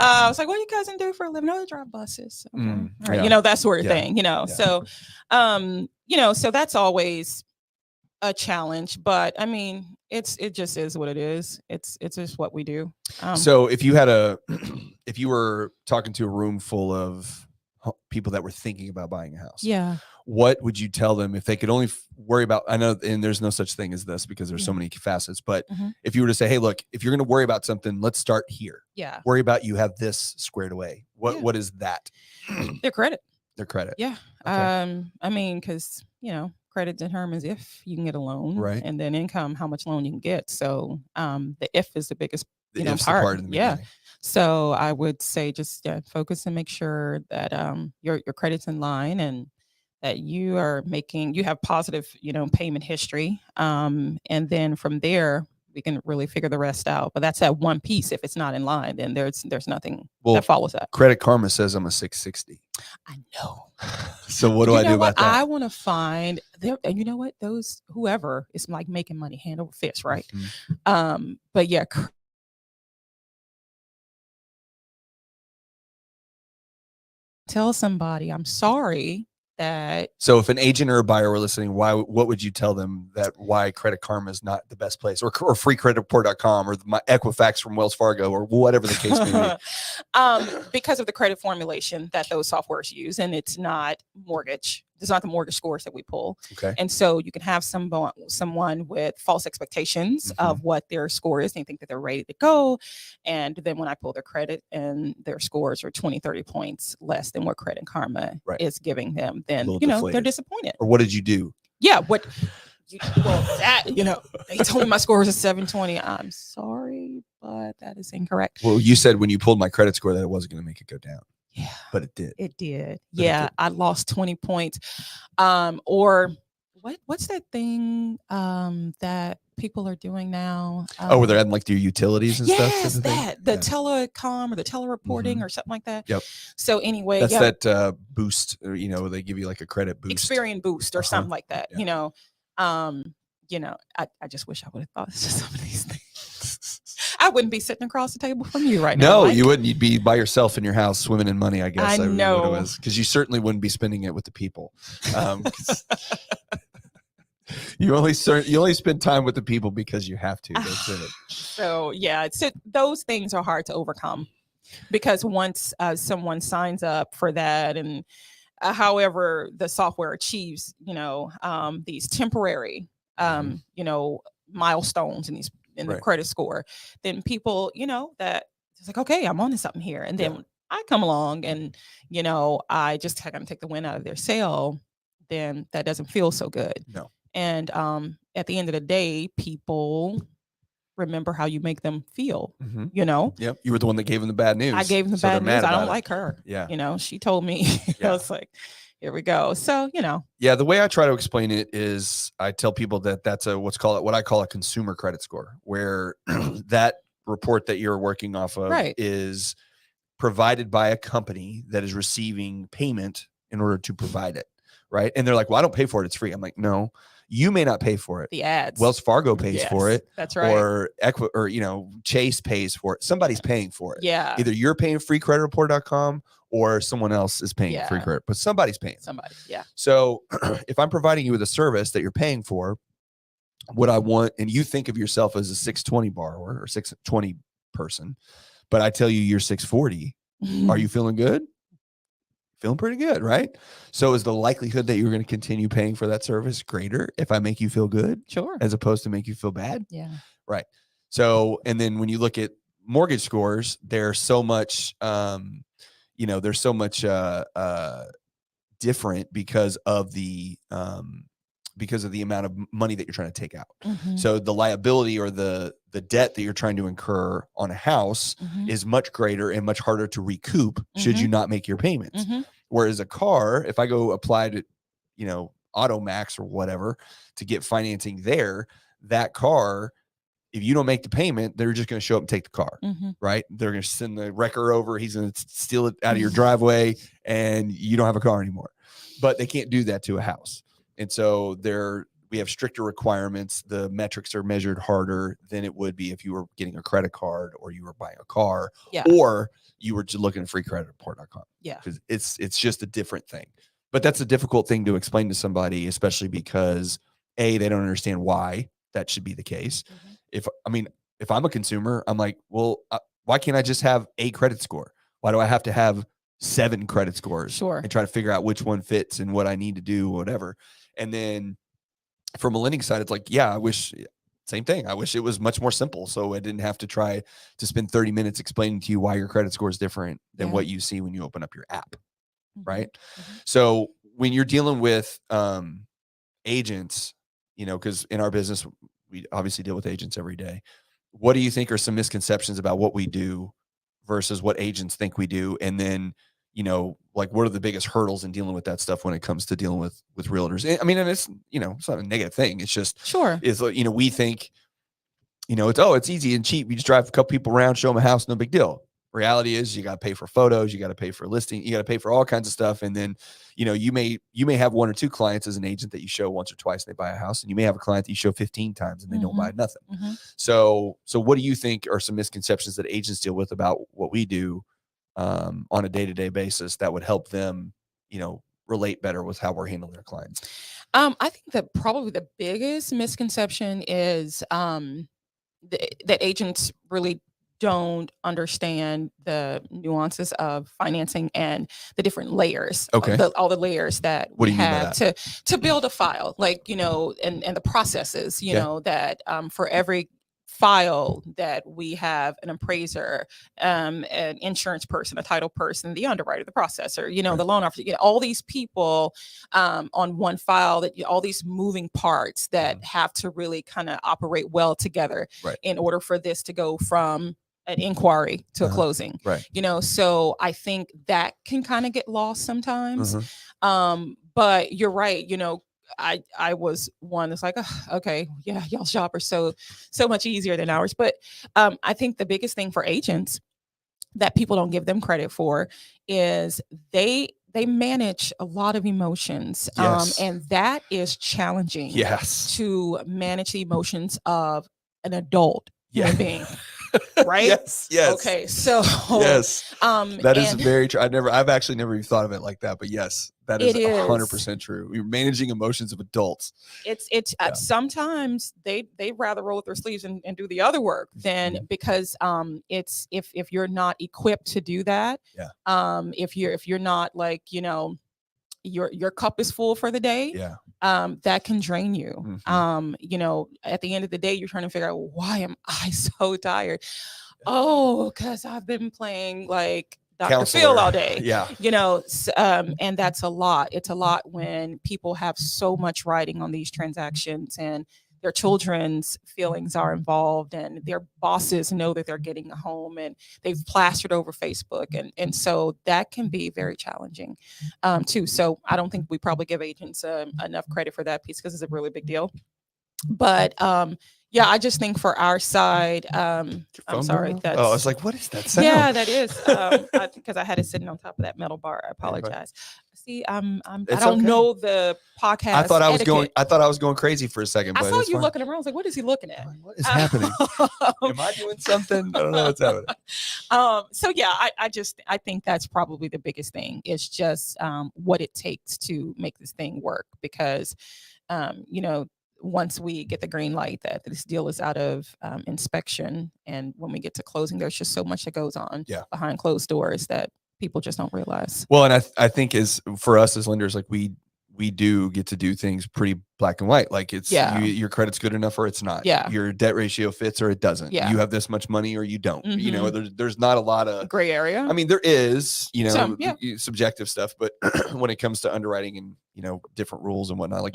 I was like, what do your cousin do for a living? No, they drive buses. Okay. That sort of thing, So, so that's always a challenge, but I mean, it just is what it is. It's just what we do. So if you were talking to a room full of people that were thinking about buying a house, what would you tell them if they could only worry about, I know, and there's no such thing as this because there's so many facets, but if you were to say, hey, look, if you're going to worry about something, let's start here. Worry about you have this squared away. What is that? Their credit. Yeah. Okay. I mean, because credit determines if you can get a loan, and then income, how much loan you can get. So the if is the biggest part in the beginning. So I would say just focus and make sure that your credit's in line, and that you have positive payment history, and then from there we can really figure the rest out. But that's that one piece. If it's not in line, then there's nothing that follows that. Credit Karma says I'm a 660. I know. So what do I do about that? I want to find there, and you know what? Those whoever is like making money hand over fist, right? But yeah. Tell somebody, I'm sorry that. So if an agent or a buyer were listening, what would you tell them that why Credit Karma is not the best place, or freecreditreport.com, or my Equifax from Wells Fargo, or whatever the case may be? Because of the credit formulation that those softwares use, and it's not mortgage. It's not the mortgage scores that we pull. Okay. And so you can have someone with false expectations of what their score is. They think that they're ready to go. And then when I pull their credit and their scores are 20, 30 points less than what Credit Karma is giving them, then, they're disappointed. Or what did you do? Yeah. They told me my score was a 720. I'm sorry, but that is incorrect. Well, you said when you pulled my credit score that it wasn't going to make it go down. Yeah, but it did. It did. Yeah, I lost 20 points. Or what's that thing that people are doing now? Where they're adding like their utilities and stuff. Yes, the telecom or the telereporting or something like that. Yep. So anyway, that's that boost. Or, they give you like a credit boost, Experian boost, or something like that. Yeah. I just wish I would have thought of some of these things. I wouldn't be sitting across the table from you right now. No, you wouldn't. You'd be by yourself in your house swimming in money, I guess. I know. Because you certainly wouldn't be spending it with the people. You only spend time with the people because you have to. That's it. So yeah, those things are hard to overcome, because once someone signs up for that, and however the software achieves, these temporary, milestones in the credit score, then people, that it's like, okay, I'm on to something here. And then I come along and, I just kind of take the wind out of their sail, then that doesn't feel so good. No. And at the end of the day, people remember how you make them feel, Yep. You were the one that gave them the bad news. I gave them the bad news. I don't like her. Yeah. She told me, I was like, here we go. So, Yeah, the way I try to explain it is I tell people that that's what I call a consumer credit score, where that report that you're working off of is provided by a company that is receiving payment in order to provide it. Right. And they're like, well, I don't pay for it. It's free. I'm like, no, you may not pay for it. The ads. Wells Fargo pays for it. That's right. Or Chase pays for it. Somebody's paying for it. Yeah. Either you're paying freecreditreport.com or someone else is paying free credit, but somebody's paying. Somebody. Yeah. So if I'm providing you with a service that you're paying for, what I want, and you think of yourself as a 620 borrower or 620 person, but I tell you you're 640, are you feeling good? Feeling pretty good, right? So is the likelihood that you're going to continue paying for that service greater if I make you feel good? Sure. As opposed to make you feel bad? Yeah. Right. So, and then when you look at mortgage scores, they're so much, different because of the amount of money that you're trying to take out. So the liability or the debt that you're trying to incur on a house is much greater and much harder to recoup should you not make your payments. Whereas a car, if I go apply to, AutoMax or whatever to get financing there, that car, if you don't make the payment, they're just going to show up and take the car, right? They're going to send the wrecker over. He's going to steal it out of your driveway and you don't have a car anymore. But they can't do that to a house. And so we have stricter requirements. The metrics are measured harder than it would be if you were getting a credit card or you were buying a car or you were just looking at freecreditreport.com. Yeah. Because it's just a different thing. But that's a difficult thing to explain to somebody, especially because they don't understand why that should be the case. If I'm a consumer, I'm like, well, why can't I just have a credit score? Why do I have to have 7 credit scores? Sure. And try to figure out which one fits and what I need to do, whatever. And then from a lending side, it's like, same thing. I wish it was much more simple. So I didn't have to try to spend 30 minutes explaining to you why your credit score is different than what you see when you open up your app. Right. So when you're dealing with agents, because in our business, we obviously deal with agents every day. What do you think are some misconceptions about what we do versus what agents think we do? And then, what are the biggest hurdles in dealing with that stuff when it comes to dealing with realtors? I mean, and it's, it's not a negative thing. It's just, it's like, we think, it's easy and cheap. You just drive a couple people around, show them a house, no big deal. Reality is you got to pay for photos, you got to pay for listing, you got to pay for all kinds of stuff. And then, you may have 1 or 2 clients as an agent that you show once or twice and they buy a house, and you may have a client that you show 15 times and they don't buy nothing. So what do you think are some misconceptions that agents deal with about what we do on a day-to-day basis that would help them, relate better with how we're handling our clients? I think that probably the biggest misconception is that agents really don't understand the nuances of financing and the different layers, Okay. all the layers that What we do you mean by have that? to build a file, like, and the processes, Okay. that for every file that we have an appraiser, an insurance person, a title person, the underwriter, the processor, Right. the loan officer, all these people on one file, that all these moving parts that have to really kind of operate well together Right. in order for this to go from an inquiry to a closing. Right. So I think that can kind of get lost sometimes. But you're right. I was one that's like, "Ugh, okay, yeah, y'all's job are so much easier than ours." But I think the biggest thing for agents that people don't give them credit for is they manage a lot of emotions. Yes. And that is challenging. Yes. To manage the emotions of an adult Yeah. human being. Right? Yes. Yes. Okay. So yes. That is and very true. I've actually never even thought of it like that, but yes, that is It is. 100% true. You're managing emotions of adults. it's Yeah. sometimes they rather roll up their sleeves and do the other work than, because it's if you're not equipped to do that. Yeah. If you're not, like, your cup is full for the day. Yeah. That can drain you. At the end of the day, you're trying to figure out, why am I so tired? Oh, because I've been playing like Dr. Counselor. Phil all day. Yeah. And that's a lot. It's a lot when people have so much writing on these transactions, and their children's feelings are involved, and their bosses know that they're getting a home, and they've plastered over Facebook. And so that can be very challenging too. So I don't think we probably give agents enough credit for that piece, because it's a really big deal. But yeah, I just think for our side, I'm sorry. I was like, what is that sound? Yeah, that is because I had it sitting on top of that metal bar. I apologize. See, I don't know the podcast. I thought I was etiquette. going crazy for a second. I But saw it's you fine. looking around. I was like, what is he looking at? What is happening? Am I doing something? I don't know what's happening. So yeah, I think that's probably the biggest thing. It's just what it takes to make this thing work, because once we get the green light that this deal is out of inspection, and when we get to closing, there's just so much that goes on behind closed doors that people just don't realize. Well, and I think for us as lenders, like we do get to do things pretty black and white. Like it's your credit's good enough or it's not. Yeah. Your debt ratio fits or it doesn't. Yeah. You have this much money or you don't. There's not a lot of gray area. I mean, there is, Some, subjective stuff, but when it comes to underwriting and, different rules and whatnot, like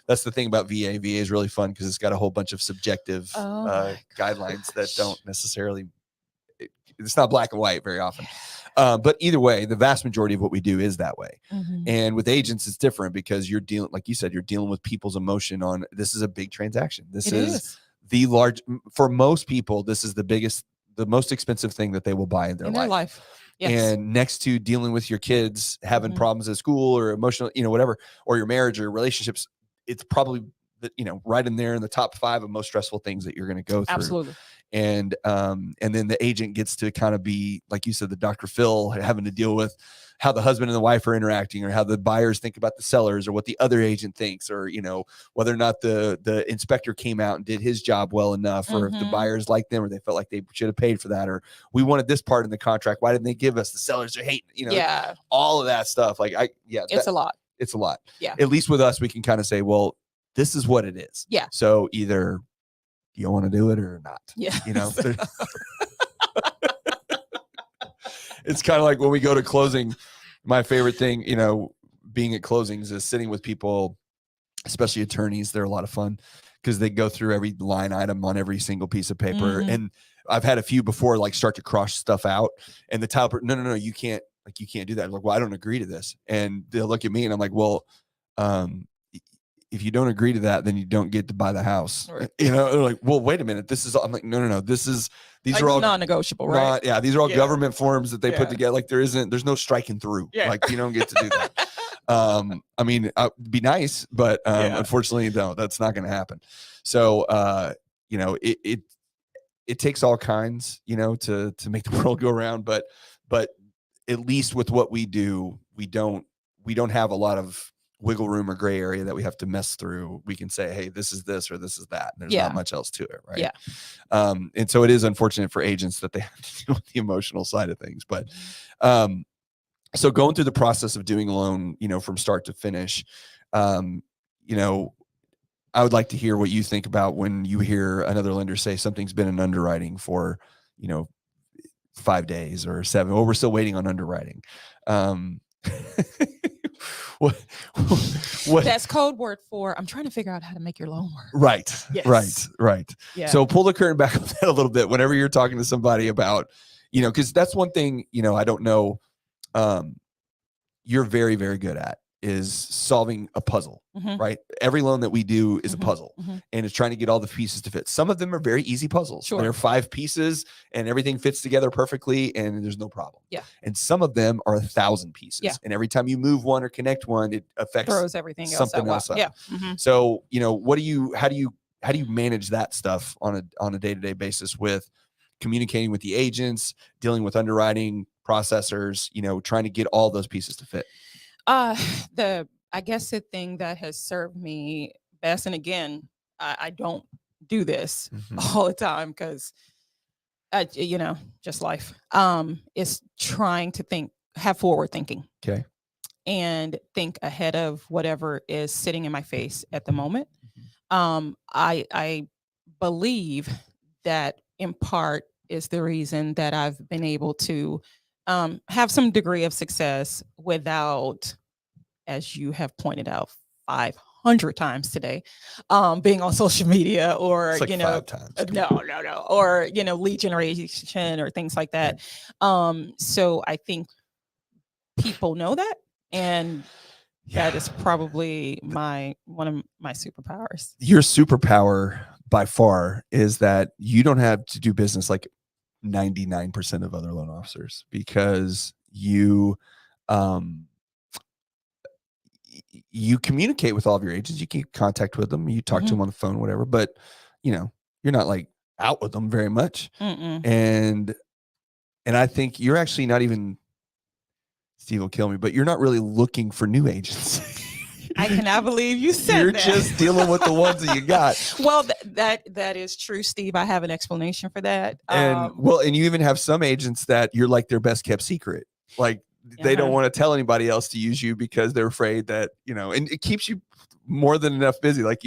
that's the thing about VA. VA is really fun because it's got a whole bunch of subjective guidelines that don't necessarily, it's not black and white very often. But either way, the vast majority of what we do is that way. And with agents, it's different because you're dealing, like you said, you're dealing with people's emotion on, this is a big transaction. This is the large, for most people, this is the most expensive thing that they will buy in their life. Yes. And next to dealing with your kids having problems at school or emotional, whatever, or your marriage or relationships, it's probably, right in there in the top 5 of most stressful things that you're going to go through. Absolutely. And then the agent gets to kind of be, like you said, the Dr. Phil, having to deal with how the husband and the wife are interacting, or how the buyers think about the sellers, or what the other agent thinks, or, whether or not the inspector came out and did his job well enough, or if the buyers liked them, or they felt like they should have paid for that, or we wanted this part in the contract. Why didn't they give us? The sellers are hating, all of that stuff. Like it's a lot. It's a lot. Yeah. At least with us, we can kind of say, well, this is what it is. Yeah. So either you want to do it or not. Yeah. It's kind of like when we go to closing, my favorite thing, being at closings is sitting with people, especially attorneys. They're a lot of fun because they go through every line item on every single piece of paper. And I've had a few before, like, start to cross stuff out, and the title, no, you can't do that. I'm like, well, I don't agree to this. And they'll look at me and I'm like, well, if you don't agree to that, then you don't get to buy the house. Right. They're like, well, wait a minute. I'm like, no. These like, are all non-negotiable, right? These are all government forms that they put together. Like there's no striking through. Yeah. Like you don't get to do that. I mean, it'd be nice, but unfortunately, no, that's not going to happen. So, it takes all kinds, to make the world go around. But at least with what we do, we don't we don't have a lot of wiggle room or gray area that we have to mess through. We can say, hey, this is this or this is that. And there's not much else to it. Right. Yeah. And so it is unfortunate for agents that they have to deal with the emotional side of things. But so going through the process of doing a loan, from start to finish, I would like to hear what you think about when you hear another lender say something's been in underwriting for, 5 days or 7, or we're still waiting on underwriting. What That's code word for I'm trying to figure out how to make your loan work. Right. Yes. Right. Yeah. So pull the curtain back on that a little bit whenever you're talking to somebody about, because that's one thing, I don't know, you're very, very good at is solving a puzzle, right? Every loan that we do is a puzzle, and it's trying to get all the pieces to fit. Some of them are very easy puzzles. Sure. There are 5 pieces and everything fits together perfectly and there's no problem. Yeah. And some of them are 1,000 pieces. Yeah. And every time you move one or connect one, it affects throws everything something else up. Yeah. So, how do you manage that stuff on a day-to-day basis with communicating with the agents, dealing with underwriting processors, trying to get all those pieces to fit? I guess the thing that has served me best, and again, I don't do this all the time because, just life, is trying to have forward thinking. Okay. And think ahead of whatever is sitting in my face at the moment. I believe that in part is the reason that I've been able to have some degree of success without, as you have pointed out 500 times today, being on social media or, It's like 5 times. No, or, lead generation or things like that. So I think people know that. And that is probably one of my superpowers. Your superpower by far is that you don't have to do business like 99% of other loan officers, because you communicate with all of your agents. You keep contact with them. You talk to them on the phone, whatever. But you're not like out with them very much. And I think you're actually not even. Steve will kill me, but you're not really looking for new agents. I cannot believe you said you're that. You're just dealing with the ones that you got. Well, that is true, Steve. I have an explanation for that. And and you even have some agents that you're like their best kept secret. Like they don't want to tell anybody else to use you because they're afraid that, and it keeps you more than enough busy. Like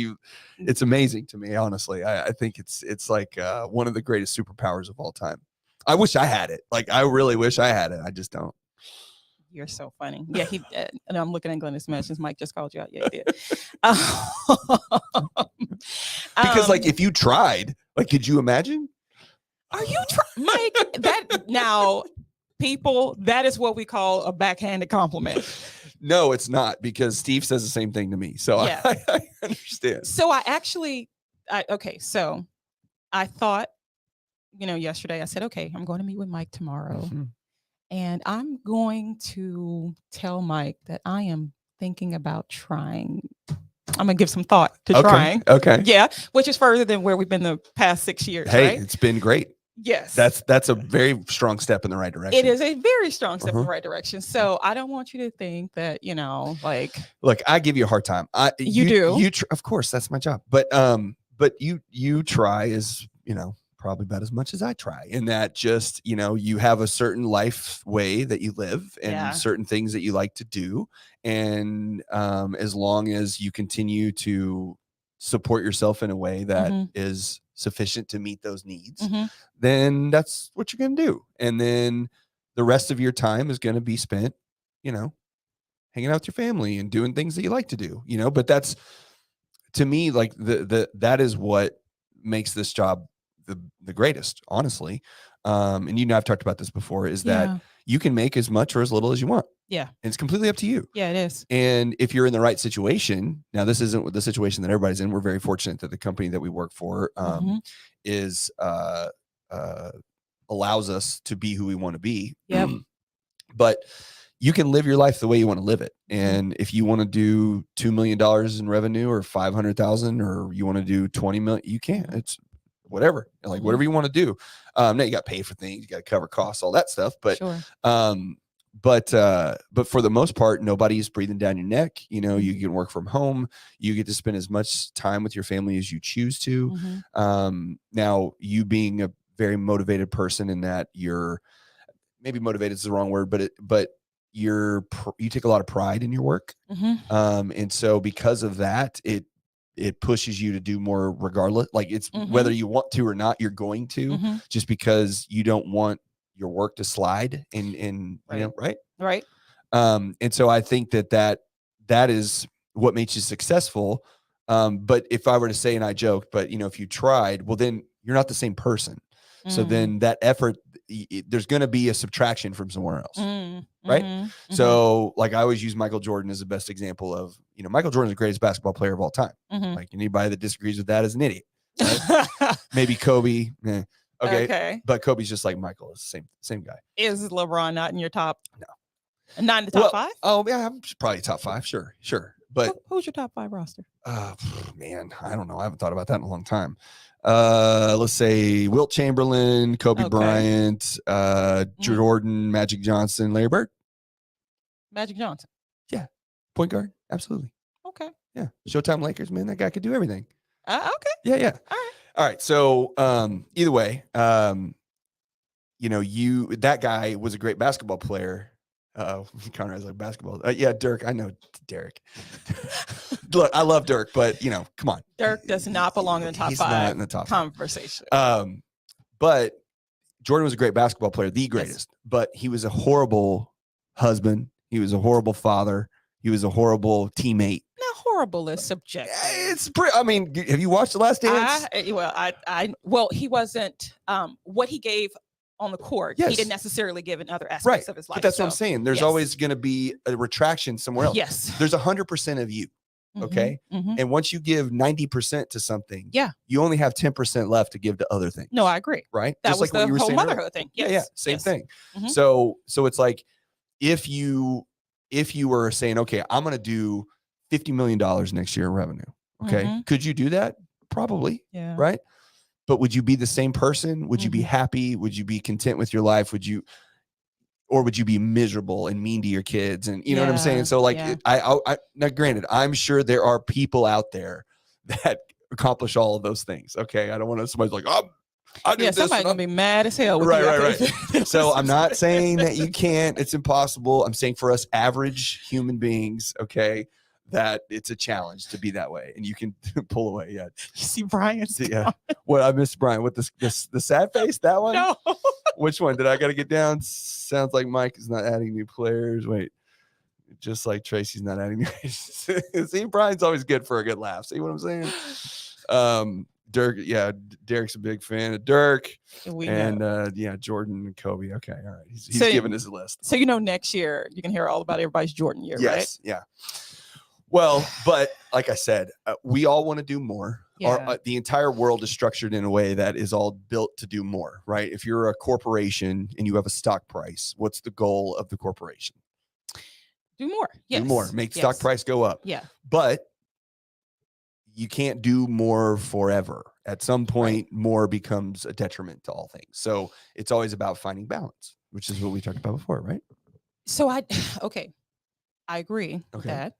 it's amazing to me, honestly. I think it's like one of the greatest superpowers of all time. I wish I had it. Like I really wish I had it. I just don't. You're so funny. Yeah, he and I'm looking at Glennis' messages. Mike just called you out. Yeah, he did. Because like if you tried, like could you imagine? Are you Mike? That now, people, that is what we call a backhanded compliment. No, it's not, because Steve says the same thing to me. So yeah. I understand. So I thought, yesterday I said, okay, I'm going to meet with Mike tomorrow. And I'm going to tell Mike that I am thinking about trying. I'm going to give some thought to trying. Okay. Yeah. Which is further than where we've been the past 6 years. Hey, right? It's been great. Yes. That's a very strong step in the right direction. It is a very strong step in the right direction. So I don't want you to think that, look, I give you a hard time. You do. Of course, that's my job. But you try as, probably about as much as I try, in that just, you have a certain life way that you live and certain things that you like to do. And as long as you continue to support yourself in a way that is sufficient to meet those needs, then that's what you're going to do. And then the rest of your time is going to be spent, hanging out with your family and doing things that you like to do, but that's, to me, like that is what makes this job the greatest, honestly. And I've talked about this before, is that you can make as much or as little as you want. Yeah. And it's completely up to you. Yeah, it is. And if you're in the right situation, now this isn't the situation that everybody's in. We're very fortunate that the company that we work for is allows us to be who we want to be. Yep. But you can live your life the way you want to live it. And if you want to do $2 million in revenue or 500,000, or you want to do 20 million, you can. It's whatever, like whatever you want to do. Now you got to pay for things, you got to cover costs, all that stuff. But, sure. but for the most part, nobody's breathing down your neck. You know, you can work from home. You get to spend as much time with your family as you choose to. Now, you being a very motivated person in that you're maybe motivated is the wrong word, but you take a lot of pride in your work. And so because of that, it pushes you to do more regardless. Like it's whether you want to or not, you're going to, just because you don't want your work to slide and you know, right. And so I think that is what makes you successful. But if I were to say, and I joke, but you know, if you tried, well, then you're not the same person. So then that effort, there's going to be a subtraction from somewhere else. Right. So like I always use Michael Jordan as the best example of, you know, Michael Jordan is the greatest basketball player of all time. Like anybody that disagrees with that is an idiot. Right? Maybe Kobe. Okay. But Kobe's just like Michael, is the same guy. Is LeBron not in your top? No. Not in the top 5? Oh yeah, I'm probably top 5. Sure. But who's your top 5 roster? Man, I don't know. I haven't thought about that in a long time. Let's say Wilt Chamberlain, Kobe Bryant, Jordan, Magic Johnson, Larry Bird. Magic Johnson. Yeah. Point guard. Absolutely. Okay. Yeah. Showtime Lakers, man. That guy could do everything. Okay. Yeah. All right. So either way, you know, that guy was a great basketball player. Conrad's like basketball. Yeah, Dirk. I know Derek. Look, I love Dirk, but you know, come on. Dirk does not belong in the top 5. He's not in the top conversation. 5. But Jordan was a great basketball player, the greatest. Yes. But he was a horrible husband. He was a horrible father. He was a horrible teammate. Now, horrible is subjective. It's pretty. I mean, have you watched The Last Dance? Well, he wasn't. What he gave on the court, he didn't necessarily give in other aspects of his life. But that's what I'm saying. There's always going to be a retraction somewhere else. Yes. There's 100% of you. Okay. And once you give 90% to something, you only have 10% left to give to other things. No, I agree. Right. That just was like the whole motherhood thing. Yes. Yeah. Same thing. So it's like, if you were saying, okay, I'm going to do $50 million next year in revenue. Okay. Could you do that? Probably. Yeah. Right. But would you be the same person? Would you be happy? Would you be content with your life? Or would you be miserable and mean to your kids? And you know what I'm saying? So like, I now granted, I'm sure there are people out there that accomplish all of those things. Okay. I don't want to, somebody's like, I do this. Somebody's going to be mad as hell. With right. So I'm not saying that you can't, it's impossible. I'm saying for us average human beings, okay, that it's a challenge to be that way, and you can pull away. Yeah, you see Brian's. Yeah, what I missed Brian with the sad face. That one. No. Which one did I got to get down? Sounds like Mike is not adding new players. Wait, just like Tracy's not adding new. See, Brian's always good for a good laugh. See what I'm saying? Dirk, yeah, Derek's a big fan of Dirk, Jordan and Kobe. Okay, all right, he's giving us a list. So next year you can hear all about everybody's Jordan year, right? Yeah. Well, but like I said, we all want to do more. Yeah. The entire world is structured in a way that is all built to do more, right? If you're a corporation and you have a stock price, what's the goal of the corporation? Do more. Yes. Do more. Make stock price go up. Yeah. But you can't do more forever. At some point, more becomes a detriment to all things. So it's always about finding balance, which is what we talked about before, right? So I agree with that.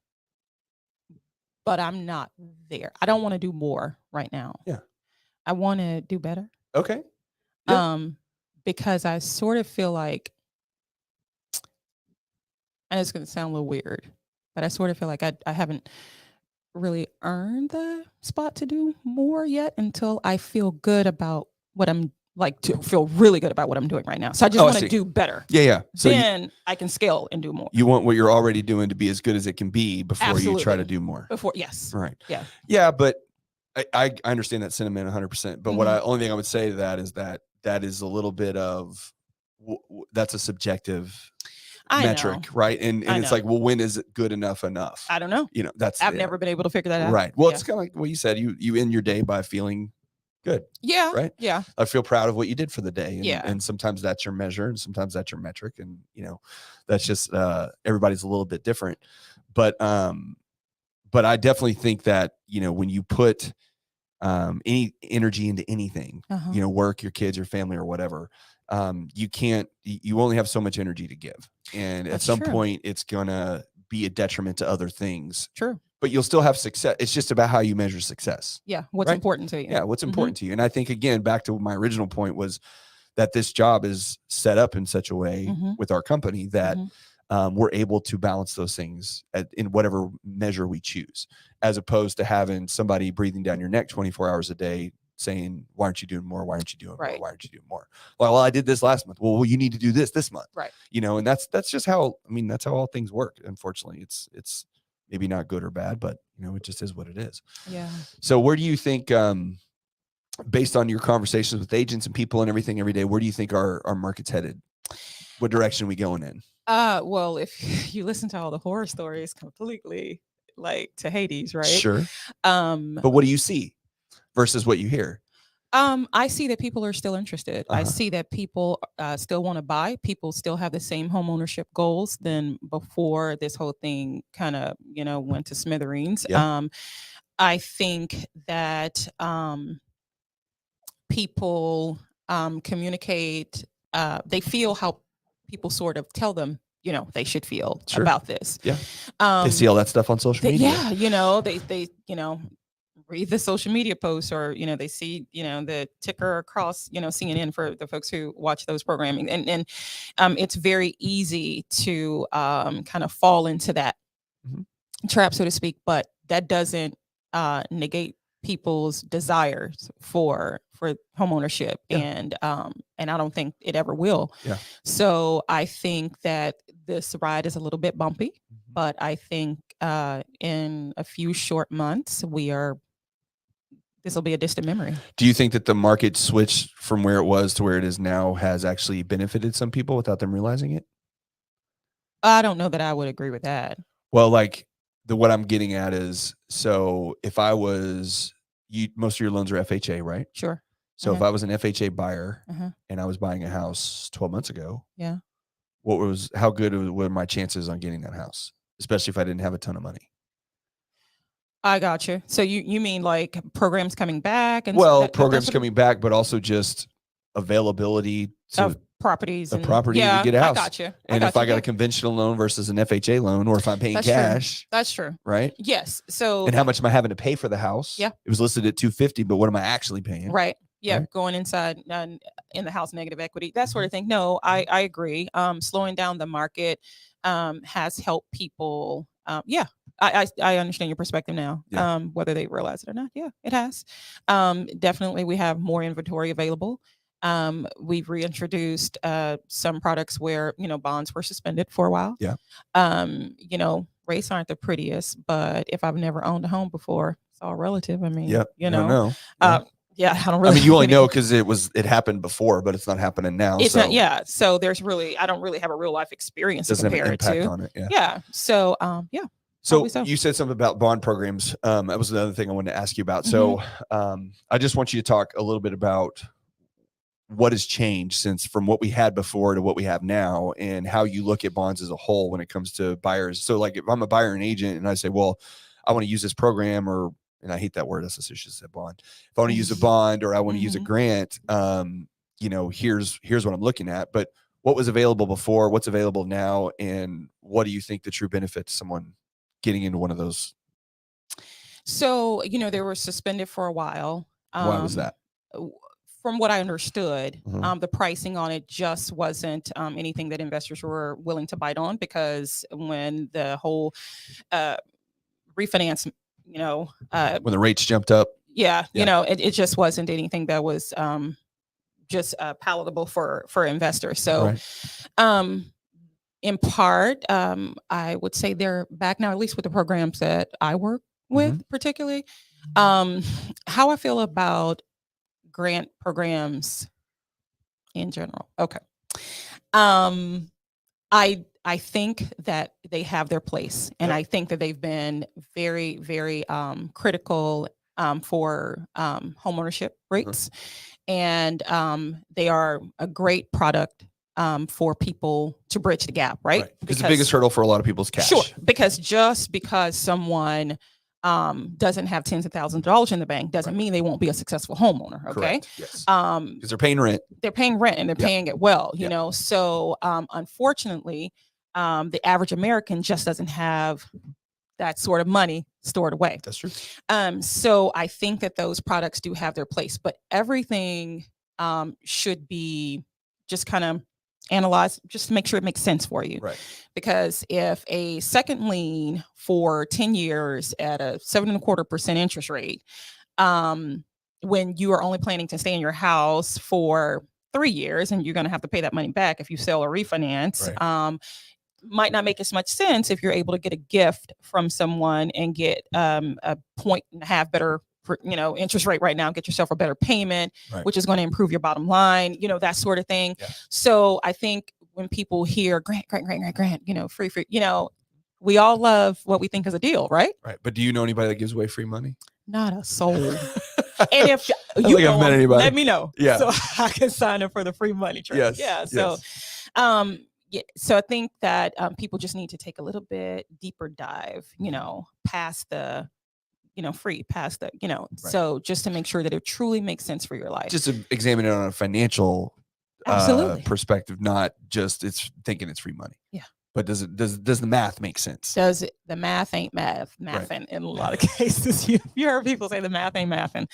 But I'm not there. I don't want to do more right now. Yeah. I want to do better. Okay. Yeah. Because I sort of feel like, and it's going to sound a little weird, but I sort of feel like I haven't really earned the spot to do more yet until I feel good about what I'm feel really good about what I'm doing right now. So I just want to do better. Yeah. So then I can scale and do more. You want what you're already doing to be as good as it can be before you try to do more. Yes. Right. Yeah. Yeah, but I understand that sentiment 100%. But only thing I would say to that is that is a little bit of that's a subjective metric, right? And it's like, well, when is it good enough? I don't know. I've never been able to figure that out. Right. Well, it's kind of like what you said. You end your day by feeling good. Yeah. Right. Yeah. I feel proud of what you did for the day. And, and sometimes that's your measure and sometimes that's your metric. And, that's just, everybody's a little bit different, but I definitely think that, when you put, any energy into anything, work, your kids, your family or whatever, you only have so much energy to give. And at That's some true. point it's going to be a detriment to other things, True. but you'll still have success. It's just about how you measure success. Yeah. What's Right? important to you? Yeah. What's important to you. And I think, again, back to my original point was that this job is set up in such a way with our company that we're able to balance those things in whatever measure we choose, as opposed to having somebody breathing down your neck 24 hours a day saying, why aren't you doing more? Why aren't you doing more? Why aren't you doing more? Well, I did this last month. Well, you need to do this month. Right. And that's just how, that's how all things work. Unfortunately, it's maybe not good or bad, but it just is what it is. Yeah. So where do you think, based on your conversations with agents and people and everything every day, where do you think our market's headed? What direction are we going in? Well, if you listen to all the horror stories, completely like to Hades, right? Sure. But what do you see versus what you hear? I see that people are still interested. I see that people still want to buy. People still have the same home ownership goals than before this whole thing kind of, went to smithereens. Yeah. I think that people communicate, they feel how people sort of tell them, they should feel about this. Yeah. They see all that stuff on social media. Yeah. They read the social media posts, or they see the ticker across CNN for the folks who watch those programming, and it's very easy to kind of fall into that trap, so to speak, but that doesn't negate people's desires for home ownership. And I don't think it ever will. So I think that this ride is a little bit bumpy, but I think in a few short months this will be a distant memory. Do you think that the market switch from where it was to where it is now has actually benefited some people without them realizing it? I don't know that I would agree with that. Well, what I'm getting at is, so if I was most of your loans are FHA, right? Sure. So if I was an FHA buyer and I was buying a house 12 months ago, how good were my chances on getting that house, especially if I didn't have a ton of money? I got you. So you mean like programs coming back? And programs coming back, but also just availability of properties to get a house. I got you. And if I got a conventional loan versus an FHA loan, or if I'm paying cash. That's true. Right? Yes. So and how much am I having to pay for the house? Yeah. It was listed at $250, but what am I actually paying? Right. Yeah. Right? Going inside in the house, negative equity, that sort of thing. No, I agree. Slowing down the market has helped people. I understand your perspective now, whether they realize it or not. Yeah, it has. Definitely, we have more inventory available. We've reintroduced some products where, bonds were suspended for a while. Yeah. Rates aren't the prettiest, but if I've never owned a home before, it's all relative. I mean, I don't know. I don't really. You only know because it happened before, but it's not happening now. It's not. Yeah. So I don't really have a real life experience to compare it to. On it, yeah. So So you said something about bond programs. That was another thing I wanted to ask you about. So I just want you to talk a little bit about what has changed from what we had before to what we have now, and how you look at bonds as a whole when it comes to buyers. So if I'm a buyer and agent and I say, well, I want to use this program, and I hate that word, I should say bond. If I want to use a bond or I want to use a grant, here's what I'm looking at. But what was available before, what's available now, and what do you think the true benefit to someone getting into one of those? So, they were suspended for a while. Why was that? From what I understood, the pricing on it just wasn't anything that investors were willing to bite on, because when the whole refinance, when the rates jumped up, it just wasn't anything that was just palatable for investors. So, in part, I would say they're back now, at least with the programs that I work with, particularly. How I feel about grant programs in general. Okay. I think that they have their place, and I think that they've been very, very critical for homeownership rates, and they are a great product for people to bridge the gap, right? Because the biggest hurdle for a lot of people is cash. Sure, because just because someone doesn't have tens of thousands of dollars in the bank doesn't mean they won't be a successful homeowner. Okay. Correct. Yes. Because they're paying rent. They're paying rent and they're paying it well, you know. So unfortunately, the average American just doesn't have that sort of money stored away. That's true. So I think that those products do have their place, but everything should be just kind of analyzed just to make sure it makes sense for you. Right. Because if a second lien for 10 years at a 7.25% interest rate, when you are only planning to stay in your house for 3 years and you're going to have to pay that money back if you sell or refinance, might not make as much sense if you're able to get a gift from someone and get a 1.5 better interest rate right now, get yourself a better payment, which is going to improve your bottom line, that sort of thing. So I think when people hear grant, free, we all love what we think is a deal, right? Right. But do you know anybody that gives away free money? Not a soul. And if you know, met anybody, let me know. Yeah. So I can sign up for the free money trade. Yes. Yeah. So, so I think that people just need to take a little bit deeper dive, past the, free, past the, so just to make sure that it truly makes sense for your life. Just to examine it on a financial perspective, not just thinking it's free money. Yeah. But does the math make sense? Does it? The math ain't mathing in a lot of cases. You heard people say the math ain't mathing.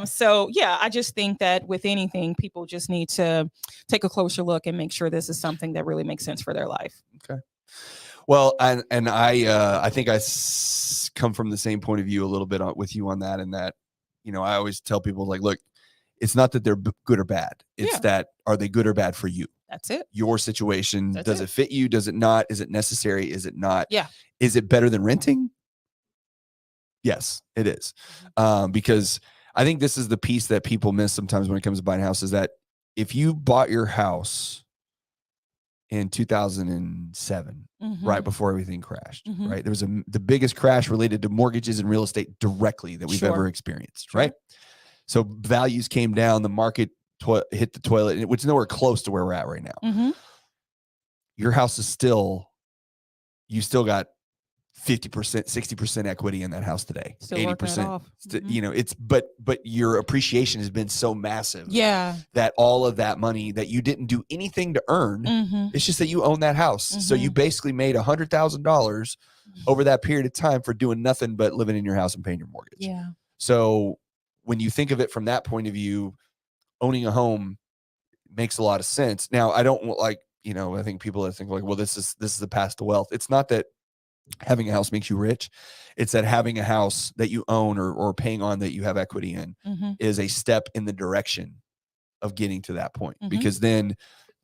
So yeah, I just think that with anything, people just need to take a closer look and make sure this is something that really makes sense for their life. Okay. Well, and I think I come from the same point of view a little bit with you on that, and that, I always tell people, like, look, it's not that they're good or bad. It's that, are they good or bad for you? That's it. Your situation. Does it fit you? Does it not? Is it necessary? Is it not? Yeah. Is it better than renting? Yes, it is. Because I think this is the piece that people miss sometimes when it comes to buying a house, is that if you bought your house in 2007, right before everything crashed, right? There was the biggest crash related to mortgages and real estate directly that we've ever experienced, right? So values came down, the market hit the toilet, which is nowhere close to where we're at right now. Your house is you still got 50%, 60% equity in that house today. Still 80%. But your appreciation has been so massive. Yeah. That all of that money that you didn't do anything to earn, it's just that you own that house. So you basically made $100,000 over that period of time for doing nothing but living in your house and paying your mortgage. Yeah. So when you think of it from that point of view, owning a home makes a lot of sense. Now, I don't I think people that think like, well, this is the path to wealth. It's not that having a house makes you rich. It's that having a house that you own or paying on that you have equity in is a step in the direction of getting to that point. Because then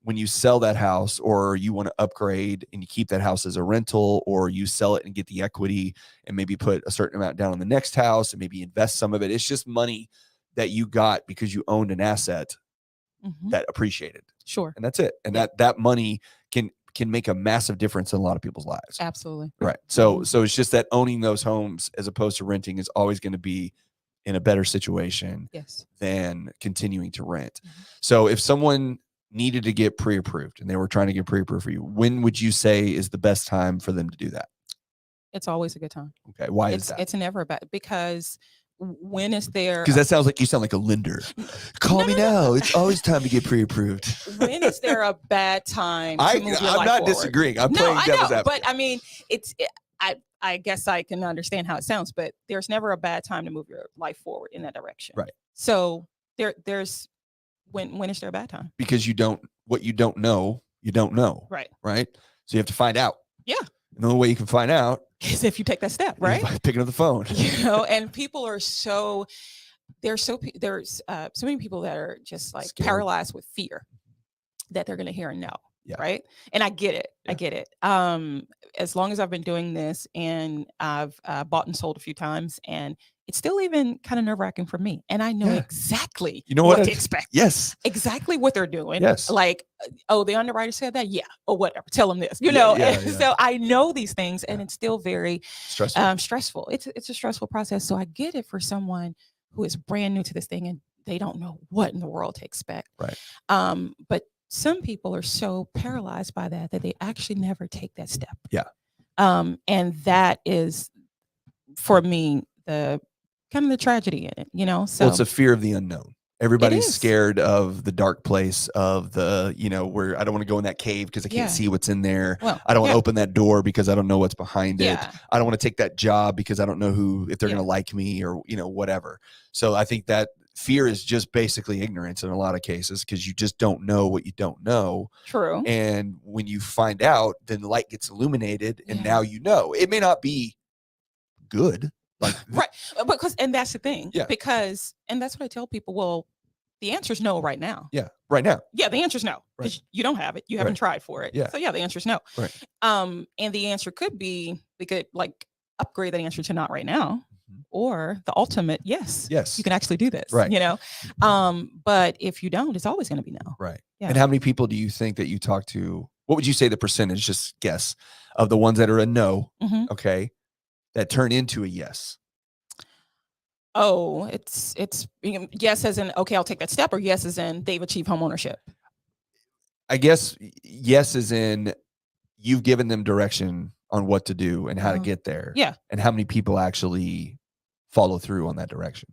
when you sell that house, or you want to upgrade and you keep that house as a rental, or you sell it and get the equity and maybe put a certain amount down on the next house and maybe invest some of it, it's just money that you got because you owned an asset that appreciated. Sure. And that's it. And that money can make a massive difference in a lot of people's lives. Absolutely. Right. So it's just that owning those homes as opposed to renting is always going to be in a better situation than continuing to rent. So if someone needed to get pre-approved and they were trying to get pre-approved for you, when would you say is the best time for them to do that? It's always a good time. Okay. Why is that? It's never bad, because when is there? Because that sounds like you sound like a lender. Call me now. It's always time to get pre-approved. When is there a bad time to move your I'm life not forward? disagreeing. I'm playing devil's advocate. But I mean, I guess I can understand how it sounds, but there's never a bad time to move your life forward in that direction. Right. So there's when is there a bad time? Because what you don't know. Right. Right. So you have to find out. Yeah. And the only way you can find out is if you take that step, right? By picking up the phone. And people are there's so many people that are just like scared, paralyzed with fear that they're going to hear a no. Yeah. Right. And I get it. Yeah. I get it. As long as I've been doing this, and I've bought and sold a few times, and it's still even kind of nerve-wracking for me. And I know exactly what to expect. Yes. Exactly what they're doing. Yes. Like, oh, the underwriter said that. Yeah. Or whatever. Tell them this, So I know these things, and it's still very stressful. It's a stressful process. So I get it for someone who is brand new to this thing and they don't know what in the world to expect. Right. But some people are so paralyzed by that they actually never take that step. Yeah. And that is for me, the kind of the tragedy in it, you know. So Well, it's a fear of the unknown. Everybody's is. scared of the dark place of the, where I don't want to go in that cave because I can't Yeah. see what's in there. Well, I don't want to yeah. open that door because I don't know what's behind it. Yeah. I don't want to take that job because I don't know if they're Yeah. going to like me or, whatever. So I think that fear is just basically ignorance in a lot of cases because you just don't know what you don't know. True. And when you find out, then the light gets illuminated and Yeah. now you know. It may not be good. Like Right. And that's the thing. Yeah. And that's what I tell people. Well, the answer is no right now. Yeah. Right now. Yeah, the answer is no. Because you don't have it. You haven't tried for it. Yeah. So yeah, the answer is no. Right. And the answer could be we could like upgrade that answer to not right now. Or the ultimate, yes. Yes. You can actually do this. Right. But if you don't, it's always going to be no. Right. Yeah. And how many people do you think that you talk to? What would you say the percentage, just guess, of the ones that are a no, okay, that turn into a yes? Oh, it's yes as in, okay, I'll take that step, or yes as in they've achieved home ownership? I guess yes as in you've given them direction on what to do and how to get there. Yeah. And how many people actually follow through on that direction?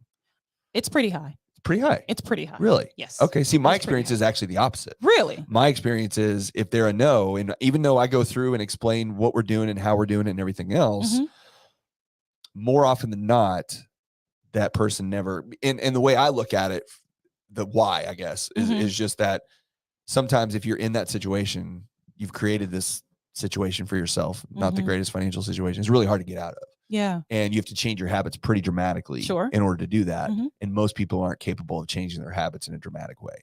It's pretty high. Pretty high. It's pretty high. Really? Yes. Okay. See, my experience is actually the opposite. Really? My experience is if they're a no, and even though I go through and explain what we're doing and how we're doing it and everything else, more often than not, that person never, and the way I look at it, the why, I guess, is just that sometimes if you're in that situation, you've created this situation for yourself, not the greatest financial situation. It's really hard to get out of. Yeah. And you have to change your habits pretty dramatically in order to do that. And most people aren't capable of changing their habits in a dramatic way.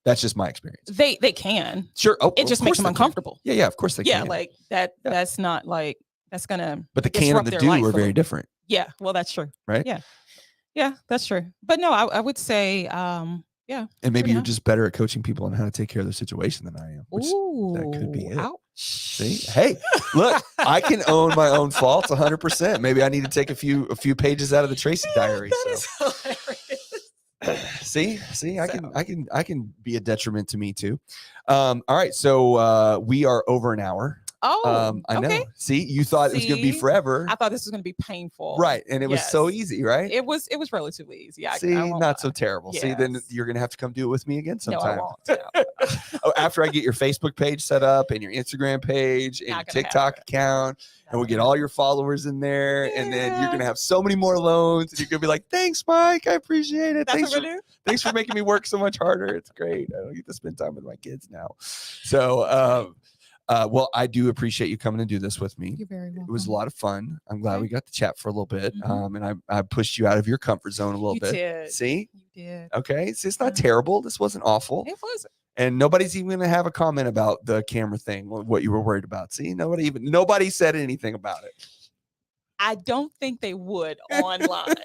That's just my experience. They can. Sure. Oh, it just makes them uncomfortable. Yeah, of course they can. Yeah, like that. Yeah. That's not like that's gonna. But the can and the do are very different. Yeah, well, that's true. Right? Yeah, that's true. But no, I would say, yeah. And maybe you're just better at coaching people on how to take care of their situation than I am. Ooh, that could be it. Ouch. See, hey, look, I can own my own faults 100%. Maybe I need to take a few pages out of the Tracey diary. That is hilarious. See, I can be a detriment to me too. All right, so we are over an hour. Oh, I okay. know. See, you thought it was going to be forever. I thought this was going to be painful. Right. And it was so easy, right? It was relatively easy. See, not so terrible. Yes. See, then you're going to have to come do it with me again sometime. No, I won't. After I get your Facebook page set up and your Instagram page and your TikTok account, and we get all your followers in there, and then you're going to have so many more loans, and you're going to be like, thanks, Mike. I appreciate it. Thanks for making me work so much harder. It's great. I don't get to spend time with my kids now. So, well, I do appreciate you coming and do this with me. You're very welcome. It was a lot of fun. I'm glad we got to chat for a little bit. And I pushed you out of your comfort zone a little bit. Did. See? You did. Okay. See, it's not terrible. This wasn't awful. It wasn't. And nobody's even going to have a comment about the camera thing, what you were worried about. See, nobody said anything about it. I don't think they would online.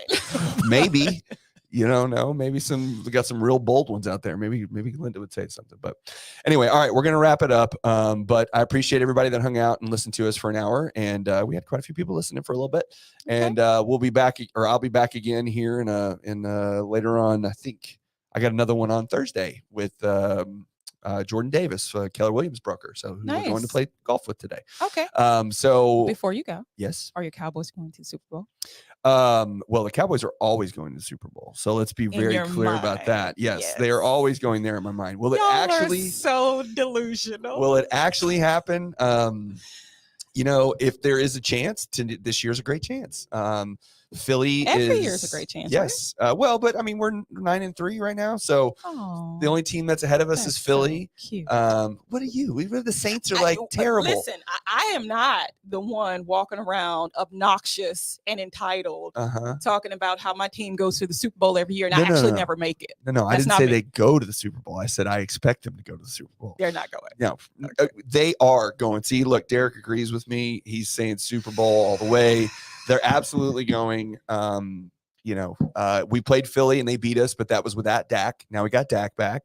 Maybe. You don't know. Maybe we got some real bold ones out there. Maybe Linda would say something. But anyway, all right, we're gonna wrap it up. But I appreciate everybody that hung out and listened to us for an hour. And we had quite a few people listening for a little bit. Okay. And we'll be back, or I'll be back again here in later on. I think I got another one on Thursday with Jordan Davis, Keller Williams broker. So who we're going to play golf with today. Okay. So before you go, yes, are your Cowboys going to the Super Bowl? Well, the Cowboys are always going to the Super Bowl. So let's be very clear about that. Yes, they are always going there in my mind. Will it actually? So delusional. Will it actually happen? If there is a chance, this year's a great chance. Philly every year's a great chance. Yes. Right? Well, but I mean, we're 9-3 right now. So the only team that's ahead of us is Philly. So cute. What are you? The Saints are terrible. Listen, I am not the one walking around obnoxious and entitled, talking about how my team goes to the Super Bowl every year and I actually never make it. No, I didn't say they go to the Super Bowl. I said I expect them to go to the Super Bowl. They're not going. No, they are going. See, look, Derek agrees with me. He's saying Super Bowl all the way. They're absolutely going. We played Philly and they beat us, but that was without Dak. Now we got Dak back.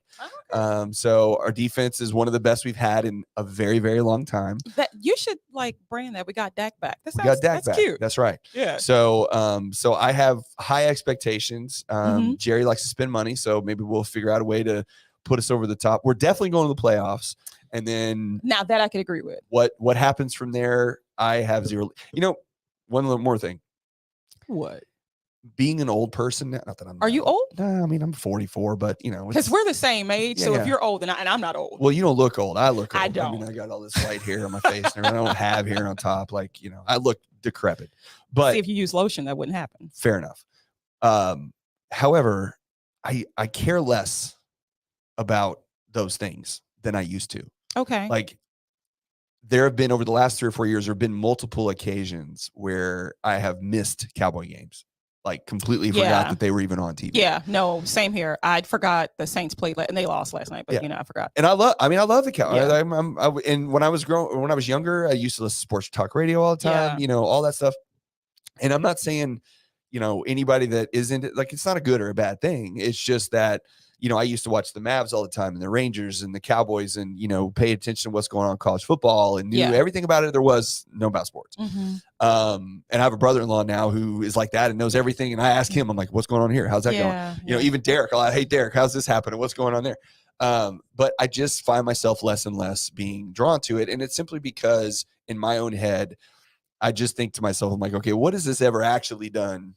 Okay. So our defense is one of the best we've had in a very, very long time. That you should brand that. We got Dak back. That's cute. That's right. Yeah. So I have high expectations. Jerry likes to spend money, so maybe we'll figure out a way to put us over the top. We're definitely going to the playoffs. And then now that I can agree with. What happens from there, I have zero. one little more thing. What? Being an old person, not that I'm. Are you old? No, I mean I'm 44, but because we're the same age. Yeah, so yeah. if you're old and I'm not old. Well, you don't look old. I look old. I don't. I mean, I got all this white hair on my face, and I don't have hair on top. Like, you know, I look decrepit. But see, if you use lotion, that wouldn't happen. Fair enough. However, I care less about those things than I used to. Okay. Like, there have been over the last 3 or 4 years, there have been multiple occasions where I have missed Cowboy games. Like, completely forgot that they were even on TV. Yeah, no, same here. I forgot the Saints played and they lost last night, but you know, I forgot. And I love the Cowboys. Yeah. And when I was younger, I used to listen to sports talk radio all the time, you know, all that stuff. And I'm not saying, you know, anybody that isn't, like, it's not a good or a bad thing. It's just that, you know, I used to watch the Mavs all the time and the Rangers and the Cowboys and, you know, pay attention to what's going on in college football and knew everything about it there was know about sports. Mm-hmm. And I have a brother-in-law now who is like that and knows everything. And I ask him, I'm like, what's going on here? How's that going? You know, even Derek, hey, Derek, how's this happening? What's going on there? But I just find myself less and less being drawn to it. And it's simply because in my own head, I just think to myself, I'm like, okay, what has this ever actually done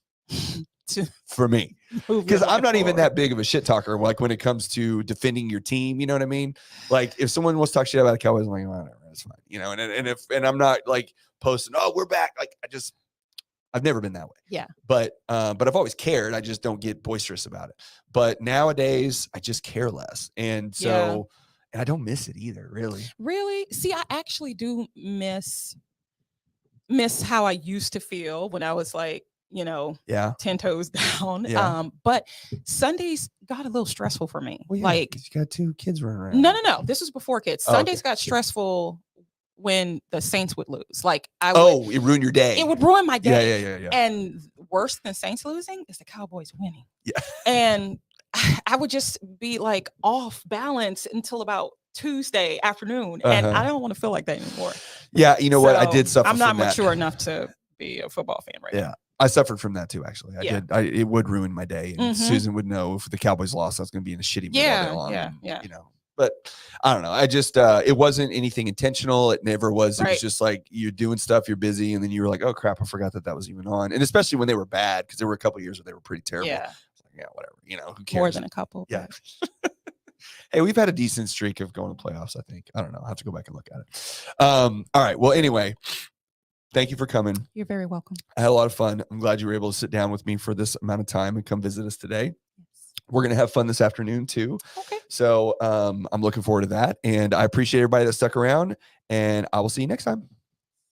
for me? Because I'm not even that big of a shit talker. Like, when it comes to defending your team, you know what I mean? Like, if someone wants to talk shit about the Cowboys, I'm like, whatever, that's fine. You know, and I'm not like posting, oh, we're back. Like, I've never been that way. Yeah. But I've always cared. I just don't get boisterous about it. But nowadays I just care less. And so, and I don't miss it either, really. Really? See, I actually do miss how I used to feel when I was like, you know, 10 toes down. Yeah. But Sundays got a little stressful for me. Well, like, you got 2 kids running around. No. This was before kids. Sundays got stressful when the Saints would lose. Like, it ruined your day. It would ruin my day. Yeah. And worse than Saints losing is the Cowboys winning. Yeah. And I would just be like off balance until about Tuesday afternoon. And I don't want to feel like that anymore. Yeah. You know what? I did suffer I'm not from that. mature enough to be a football fan right now. I suffered from that too, actually. I did. It would ruin my day. And Susan would know if the Cowboys lost, I was going to be in a shitty mood all day long. Yeah. You know, but I don't know. I just, it wasn't anything intentional. It never was. It was just like, you're doing stuff, you're busy. And then you were like, oh crap, I forgot that was even on. And especially when they were bad, because there were a couple of years where they were pretty terrible. Yeah. Yeah, whatever. You know, who cares? More than a couple. Yeah. Hey, we've had a decent streak of going to playoffs, I think. I don't know. I'll have to go back and look at it. All right. Well, anyway, thank you for coming. You're very welcome. I had a lot of fun. I'm glad you were able to sit down with me for this amount of time and come visit us today. Yes. We're going to have fun this afternoon too. Okay. So I'm looking forward to that. And I appreciate everybody that stuck around, and I will see you next time.